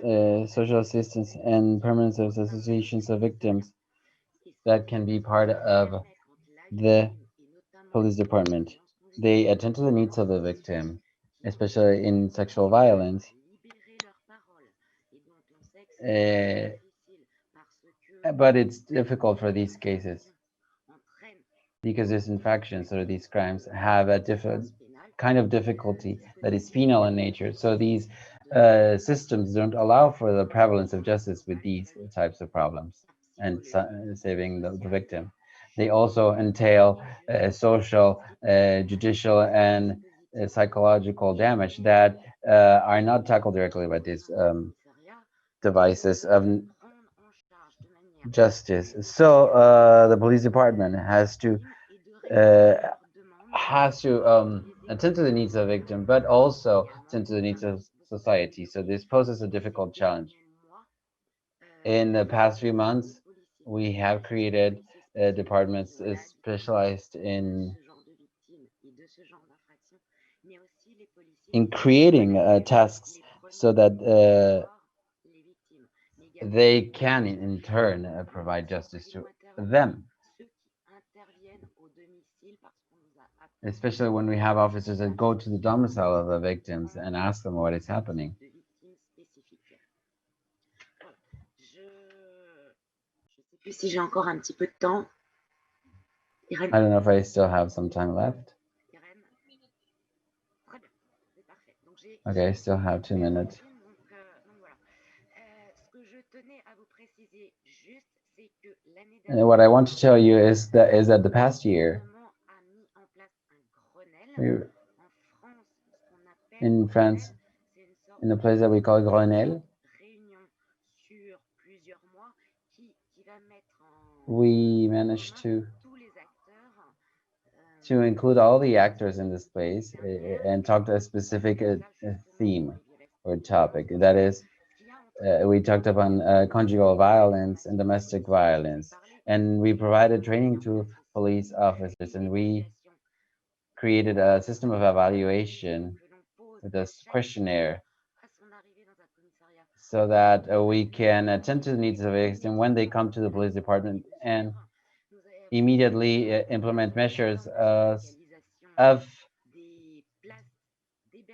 social assistants, and permanent associations of victims that can be part of the police department. They attend to the needs of the victim, especially in sexual violence. But it's difficult for these cases because these infractions or these crimes have a different kind of difficulty that is penal in nature. So these systems don't allow for the prevalence of justice with these types of problems and saving the victim. They also entail social, judicial, and psychological damage that are not tackled directly by these devices of justice. So the police department has to attend to the needs of the victim, but also attend to the needs of society. So this poses a difficult challenge. In the past few months, we have created departments specialized in creating tasks so that they can in turn provide justice to them. Especially when we have officers that go to the domicile of the victims and ask them what is happening. plus si j'ai encore un petit peu de temps. Irène, I don't know if I still have some time left. Irène. Très bien, c'est parfait. Donc j'ai Okay, I still have 2 minutes. donc voilà. Ce que je tenais à vous préciser juste, c'est que l'année And dernière, what I want to tell you is that the past year, le gouvernement a mis en place un Grenelle. we, En France, ce qu'on appelle in France, Grenelle, c'est une sorte in a place that we call Grenelle, réunion sur plusieurs mois qui va mettre en we managed commun tous les acteurs to include all the actors in this place and talk to a specific theme or topic. That is, we talked about conjugal violence and domestic violence, and we provided training to police officers, and we created a system of evaluation with this questionnaire so that we can attend to the needs of the victim when they come to the police department and immediately implement measures of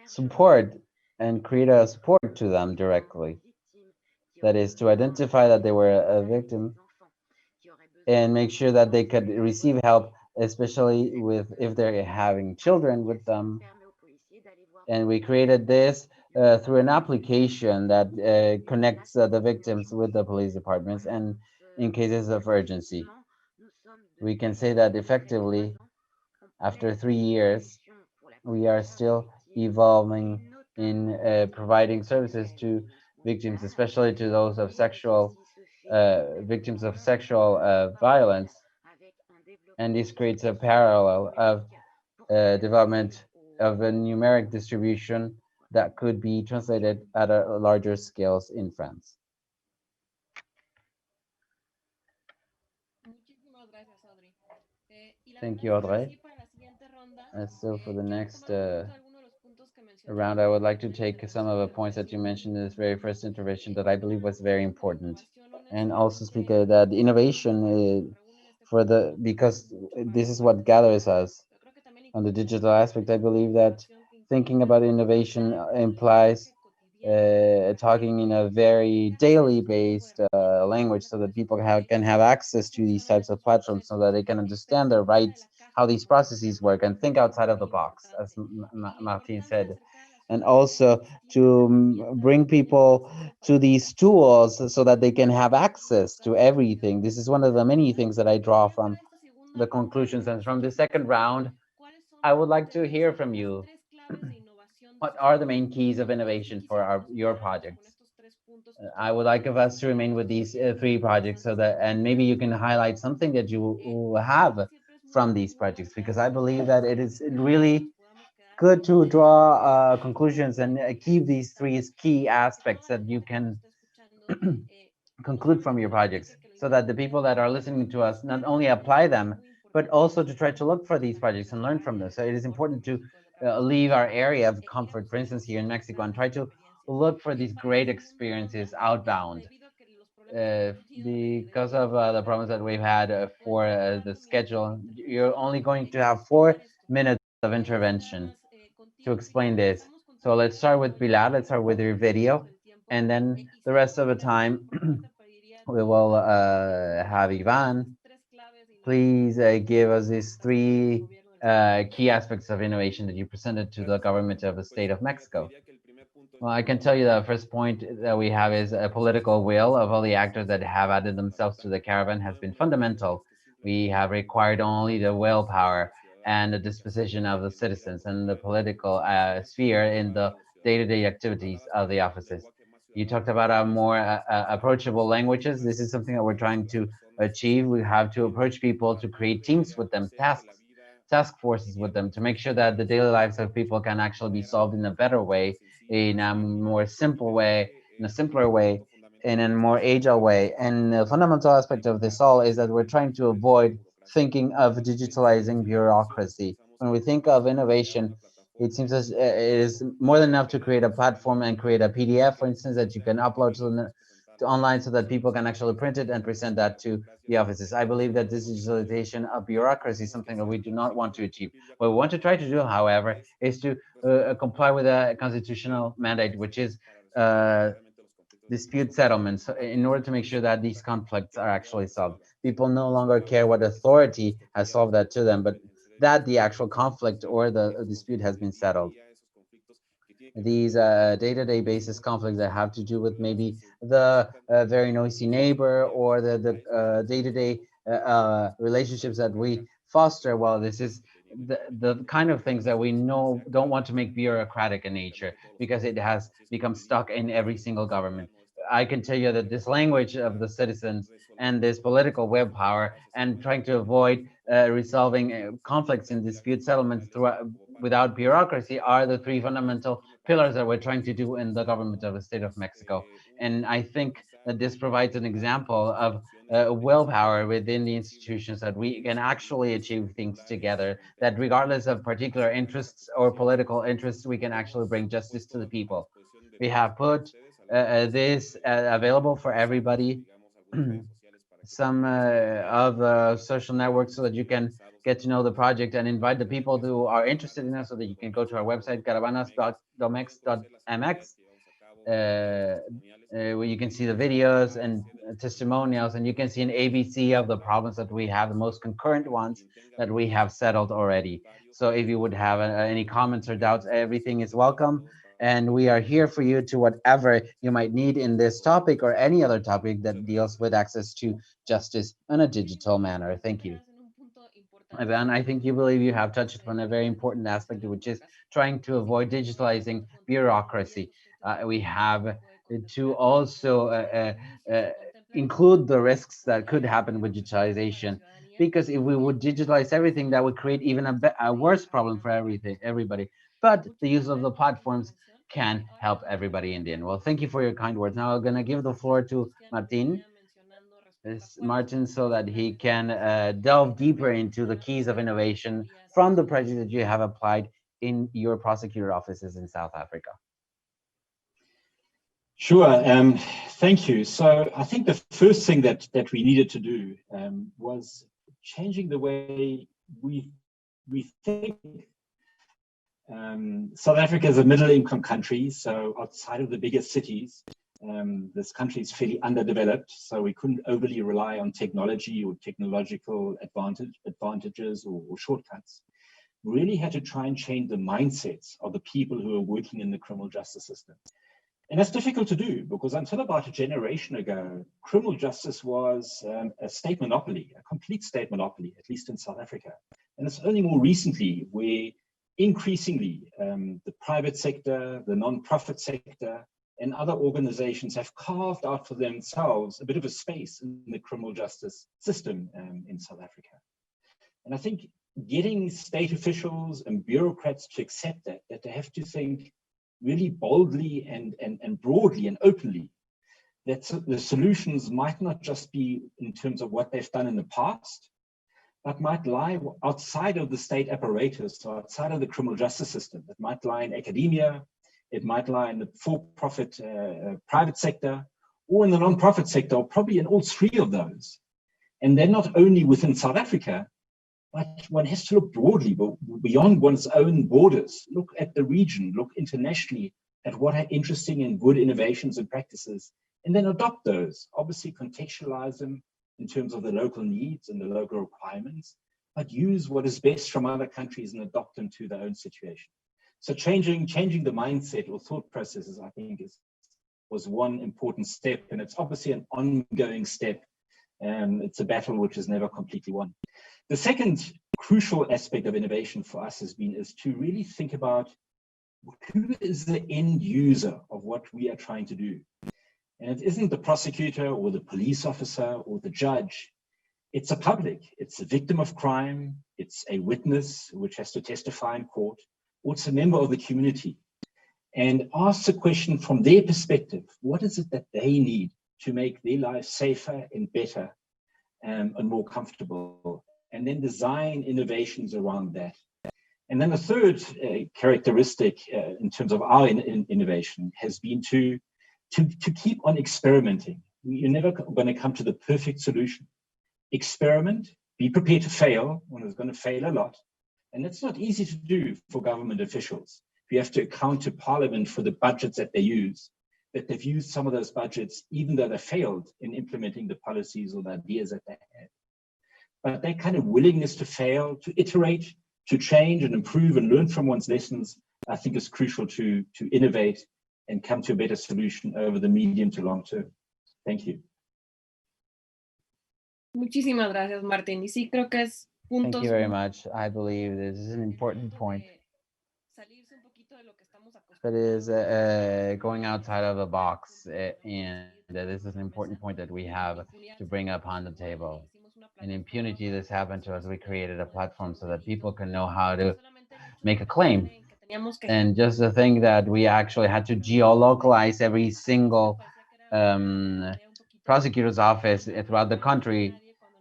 support and create a support to them directly. That is, to identify that they were a victim and make sure that they could receive help, especially with if they're having children with them. And we created this through an application that connects the victims with the police departments and in cases of urgency. We can say that effectively, after 3 years, we are still evolving in providing services to victims, especially to those of sexual victims of sexual violence. And this creates a parallel of development of a numeric distribution that could be translated at a larger scales in France. Thank you, Audrey. So for the next round, I would like to take some of the points that you mentioned in this very first intervention that I believe was very important, and also speak that innovation because this is what gathers us on the digital aspect. I believe that thinking about innovation implies talking in a very daily based language so that people can have access to these types of platforms so that they can understand their rights, how these processes work, and think outside of the box, as Martin said. And also to bring people to these tools so that they can have access to everything. This is one of the many things that I draw from the conclusions. And from the second round, I would like to hear from you. What are the main keys of innovation for your projects? I would like of us to remain with these 3 projects so that, and maybe you can highlight something that you have from these projects, because I believe that it is really good to draw conclusions and keep these 3 key aspects that you can conclude from your projects so that the people that are listening to us not only apply them, but also to try to look for these projects and learn from them. So it is important to leave our area of comfort, for instance, here in Mexico, and try to look for these great experiences outbound. Because of the problems that we've had for the schedule, you're only going to have 4 minutes of intervention to explain this. So let's start with Pilar, let's start with your video, and then the rest of the time we will have Ivan. Please give us these 3 key aspects of innovation that you presented to the government of the state of Mexico. Well, I can tell you the first point that we have is a political will of all the actors that have added themselves to the caravan has been fundamental. We have required only the willpower and the disposition of the citizens and the political sphere in the day-to-day activities of the offices. You talked about more approachable languages. This is something that we're trying to achieve. We have to approach people to create teams with them, task forces with them, to make sure that the daily lives of people can actually be solved in a better way, in a more simple way, in a simpler way, in a more agile way. And the fundamental aspect of this all is that we're trying to avoid thinking of digitalizing bureaucracy. When we think of innovation, it seems as it is more than enough to create a platform and create a PDF, for instance, that you can upload to online so that people can actually print it and present that to the offices. I believe that this digitalization of bureaucracy is something that we do not want to achieve. What we want to try to do, however, is to comply with a constitutional mandate, which is dispute settlements in order to make sure that these conflicts are actually solved. People no longer care what authority has solved that to them, but that the actual conflict or the dispute has been settled. These day-to-day basis conflicts that have to do with maybe the very noisy neighbor or the day-to-day relationships that we foster. Well, this is the kind of things that we know don't want to make bureaucratic in nature, because it has become stuck in every single government. I can tell you that this language of the citizens and this political willpower and trying to avoid resolving conflicts and dispute settlements without bureaucracy are the three fundamental pillars that we're trying to do in the government of the state of Mexico. And I think that this provides an example of willpower within the institutions, that we can actually achieve things together, that regardless of particular interests or political interests, we can actually bring justice to the people. We have put this available for everybody, some of the social networks, so that you can get to know the project and invite the people who are interested in us, so that you can go to our website, caravanas.domex.mx, where you can see the videos and testimonials, and you can see an ABC of the problems that we have, the most concurrent ones that we have settled already. So if you would have any comments or doubts, everything is welcome. And we are here for you to whatever you might need in this topic or any other topic that deals with access to justice in a digital manner. Thank you. Ivan, I think you believe you have touched upon a very important aspect, which is trying to avoid digitalizing bureaucracy. We have to also include the risks that could happen with digitalization, because if we would digitalize everything, that would create even a worse problem for everybody. But the use of the platforms can help everybody in the end. Well, thank you for your kind words. Now I'm going to give the floor to Martin, so that he can delve deeper into the keys of innovation from the project that you have applied in your prosecutor offices in South Africa. Sure, thank you. So I think the first thing that we needed to do was changing the way we think. South Africa is a middle-income country, so outside of the biggest cities, this country is fairly underdeveloped, so we couldn't overly rely on technology or technological advantages or shortcuts. We really had to try and change the mindsets of the people who are working in the criminal justice system. And that's difficult to do, because until about a generation ago, criminal justice was a state monopoly, a complete state monopoly, at least in South Africa. And it's only more recently where increasingly the private sector, the non-profit sector, and other organizations have carved out for themselves a bit of a space in the criminal justice system in South Africa. And I think getting state officials and bureaucrats to accept that they have to think really boldly and broadly and openly, that the solutions might not just be in terms of what they've done in the past, but might lie outside of the state apparatus, so outside of the criminal justice system. It might lie in academia, it might lie in the for-profit private sector, or in the non-profit sector, or probably in all three of those. And then not only within South Africa, but one has to look broadly, beyond one's own borders. Look at the region, look internationally at what are interesting and good innovations and practices, and then adopt those. Obviously contextualize them in terms of the local needs and the local requirements, but use what is best from other countries and adopt them to their own situation. So changing the mindset or thought processes, I think, was one important step, and it's obviously an ongoing step. It's a battle which is never completely won. The second crucial aspect of innovation for us is to really think about who is the end user of what we are trying to do. And it isn't the prosecutor or the police officer or the judge. It's a public. It's a victim of crime. It's a witness which has to testify in court, or it's a member of the community. And ask the question from their perspective, what is it that they need to make their life safer and better and more comfortable? And then design innovations around that. And then the third characteristic in terms of our innovation has been to keep on experimenting. You're never going to come to the perfect solution. Experiment, be prepared to fail. One is going to fail a lot. And that's not easy to do for government officials. You have to account to Parliament for the budgets that they use. that they've used some of those budgets, even though they failed in implementing the policies or the ideas that they had. But that kind of willingness to fail, to iterate, to change and improve and learn from one's lessons, I think is crucial to innovate and come to a better solution over the medium to long term. Thank you. Muchísimas gracias, Martín. Y sí, creo que es puntos. Thank you very much. I believe this is an important point. Salirse un poquito de lo que estamos That acostumbrados. is going outside of the box, and this is an important point that we have to bring up on the table. In impunity, this happened to us. We created a platform so that people can know how to make a claim. And just the thing that we actually had to geolocalize every single prosecutor's office throughout the country.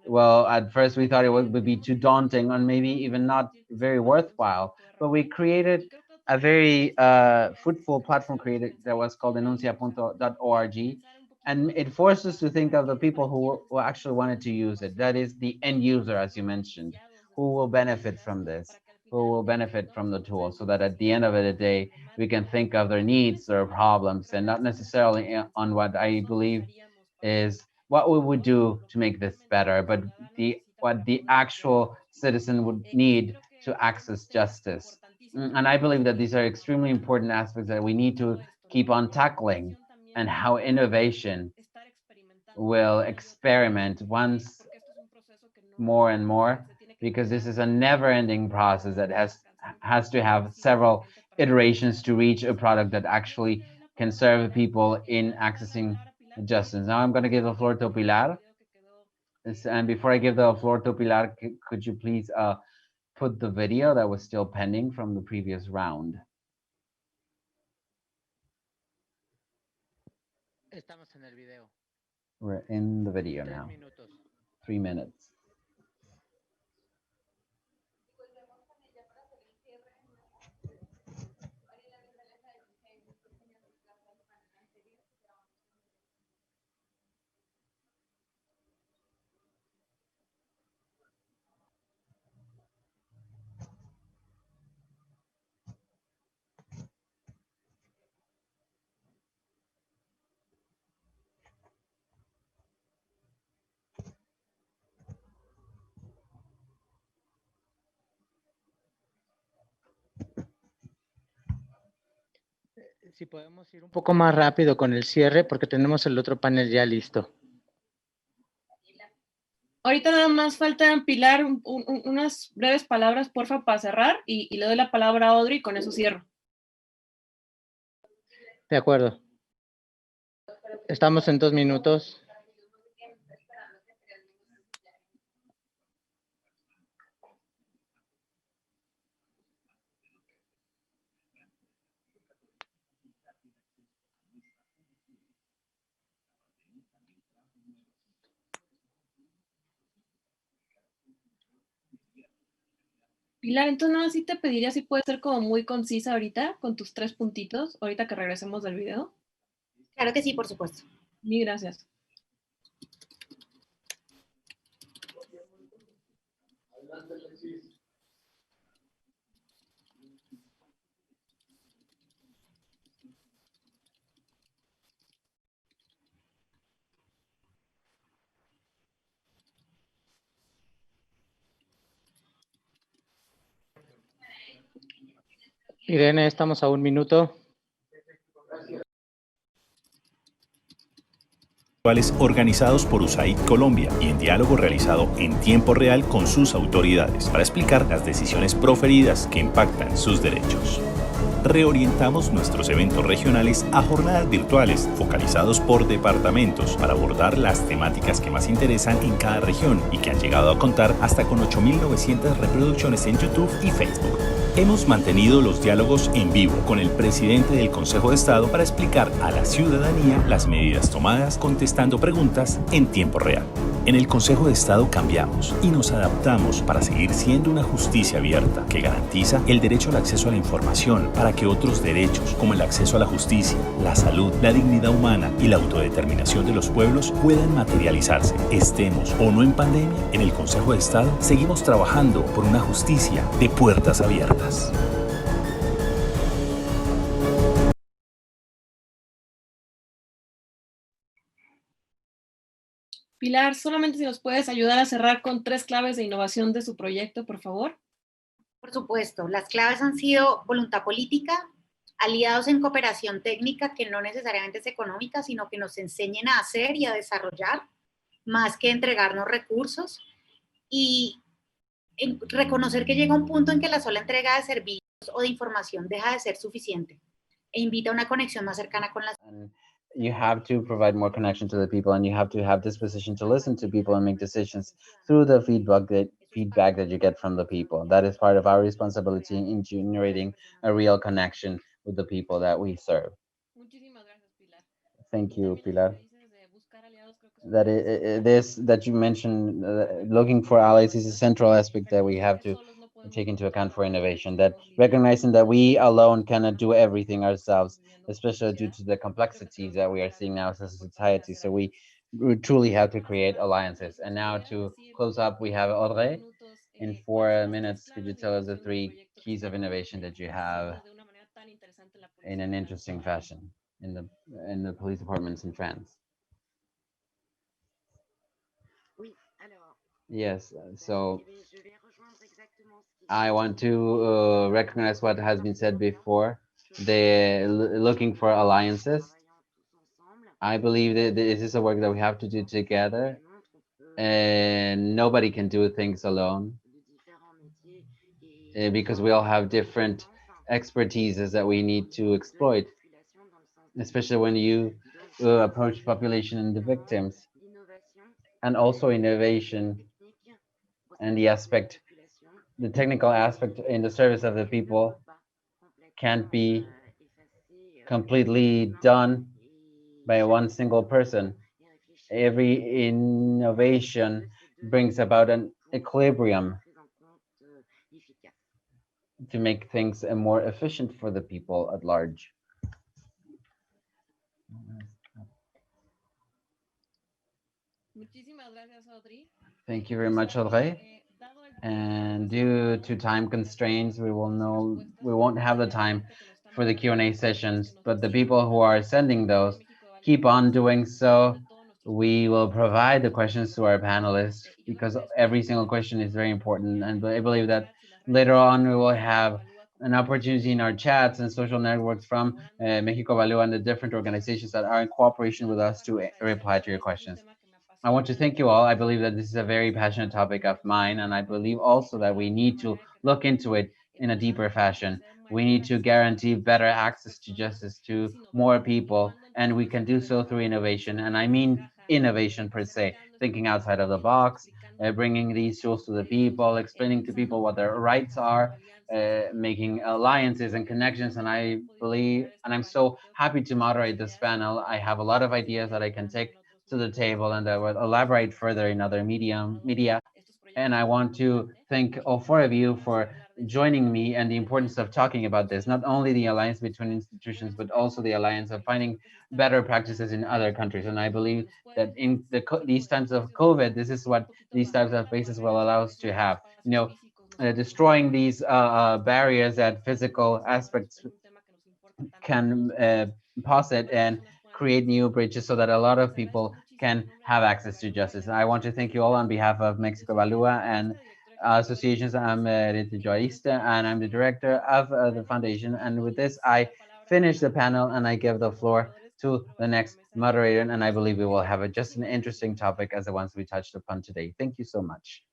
Well, at first we thought it would be too daunting and maybe even not very worthwhile, but we created a very fruitful platform that was called denuncia.org, and it forced us to think of the people who actually wanted to use it. That is the end user, as you mentioned, who will benefit from this, who will benefit from the tool, so that at the end of the day, we can think of their needs, their problems, and not necessarily on what I believe is what we would do to make this better, but what the actual citizen would need to access justice. And I believe that these are extremely important aspects that we need to keep on tackling, and how innovation will experiment once more and more, because this is a never-ending process that has to have several iterations to reach a product that actually can serve people in accessing justice. Now I'm going to give the floor to Pilar. And before I give the floor to Pilar, could you please put the video that was still pending from the previous round? Estamos en el video. We're in the video now. 3 minutes. Si podemos ir un poco más rápido con el cierre, porque tenemos el otro panel ya listo. Ahorita nada más falta, Pilar, unas breves palabras, porfa, para cerrar, y le doy la palabra a Audrey y con eso cierro. De acuerdo. Estamos en 2 minutos. Pilar, entonces nada más sí te pediría si puedes ser como muy concisa ahorita con tus 3 puntitos, ahorita que regresemos del video. Claro que sí, por supuesto. Mil gracias. Irene, estamos a 1 minuto. Organizados por USAID Colombia y en diálogo realizado en tiempo real con sus autoridades para explicar las decisiones proferidas que impactan sus derechos. Reorientamos nuestros eventos regionales a jornadas virtuales focalizados por departamentos para abordar las temáticas que más interesan en cada región y que han llegado a contar hasta con 8.900 reproducciones en YouTube y Facebook. Hemos mantenido los diálogos en vivo con el presidente del Consejo de Estado para explicar a la ciudadanía las medidas tomadas contestando preguntas en tiempo real. En el Consejo de Estado cambiamos y nos adaptamos para seguir siendo una justicia abierta que garantiza el derecho al acceso a la información para que otros derechos como el acceso a la justicia, la salud, la dignidad humana y la autodeterminación de los pueblos puedan materializarse. Estemos o no en pandemia, en el Consejo de Estado seguimos trabajando por una justicia de puertas abiertas. Pilar, solamente si nos puedes ayudar a cerrar con 3 claves de innovación de su proyecto, por favor. Por supuesto, las claves han sido voluntad política, aliados en cooperación técnica, que no necesariamente es económica, sino que nos enseñen a hacer y a desarrollar, más que entregarnos recursos, y reconocer que llega un punto en que la sola entrega de servicios o de información deja de ser suficiente e invita a una conexión más cercana con las And you have to provide more connection to the people, and you have to have disposition to listen to people and make decisions through the feedback that you get from the people. That is part of our responsibility in generating a real connection with the people that we serve. Muchísimas gracias, Pilar. Thank you, También Pilar. esto que dices de buscar aliados, creo que es That this that you mentioned, looking for allies is a central aspect that we have to take into account for innovation. That recognizing that we alone cannot do everything ourselves, especially due to the complexities that we are seeing now as a society. So we truly have to create alliances. And now to close up, we have Audrey. In 4 minutes, could you tell us the 3 keys of innovation that you have in an interesting fashion in the police departments in France? Yes, so I want to recognize what has been said before. The looking for alliances. I believe that this is a work that we have to do together, and nobody can do things alone because we all have different expertises that we need to exploit, especially when you approach population and the victims, and also innovation and the technical aspect in the service of the people can't be completely done by one single person. Every innovation brings about an equilibrium to make things more efficient for the people at large. Thank you very much, Audrey. And due to time constraints, we won't have the time for the Q&A sessions, but the people who are sending those, keep on doing so. We will provide the questions to our panelists because every single question is very important. And I believe that later on we will have an opportunity in our chats and social networks from Mexico Valua and the different organizations that are in cooperation with us to reply to your questions. I want to thank you all. I believe that this is a very passionate topic of mine, and I believe also that we need to look into it in a deeper fashion. We need to guarantee better access to justice to more people, and we can do so through innovation. And I mean innovation per se, thinking outside of the box, bringing these tools to the people, explaining to people what their rights are, making alliances and connections. And I believe, and I'm so happy to moderate this panel. I have a lot of ideas that I can take to the table and I will elaborate further in other media. And I want to thank all 4 of you for joining me and the importance of talking about this, not only the alliance between institutions, but also the alliance of finding better practices in other countries. And I believe that in these times of COVID, this is what these types of bases will allow us to have. You know, destroying these barriers that physical aspects can posit and create new bridges so that a lot of people can have access to justice. I want to thank you all on behalf of Mexico Valua and associations. I'm Rete Joarista, and I'm the director of the foundation. And with this, I finish the panel and I give the floor to the next moderator. And I believe we will have just an interesting topic as the ones we touched upon today. Thank you so much.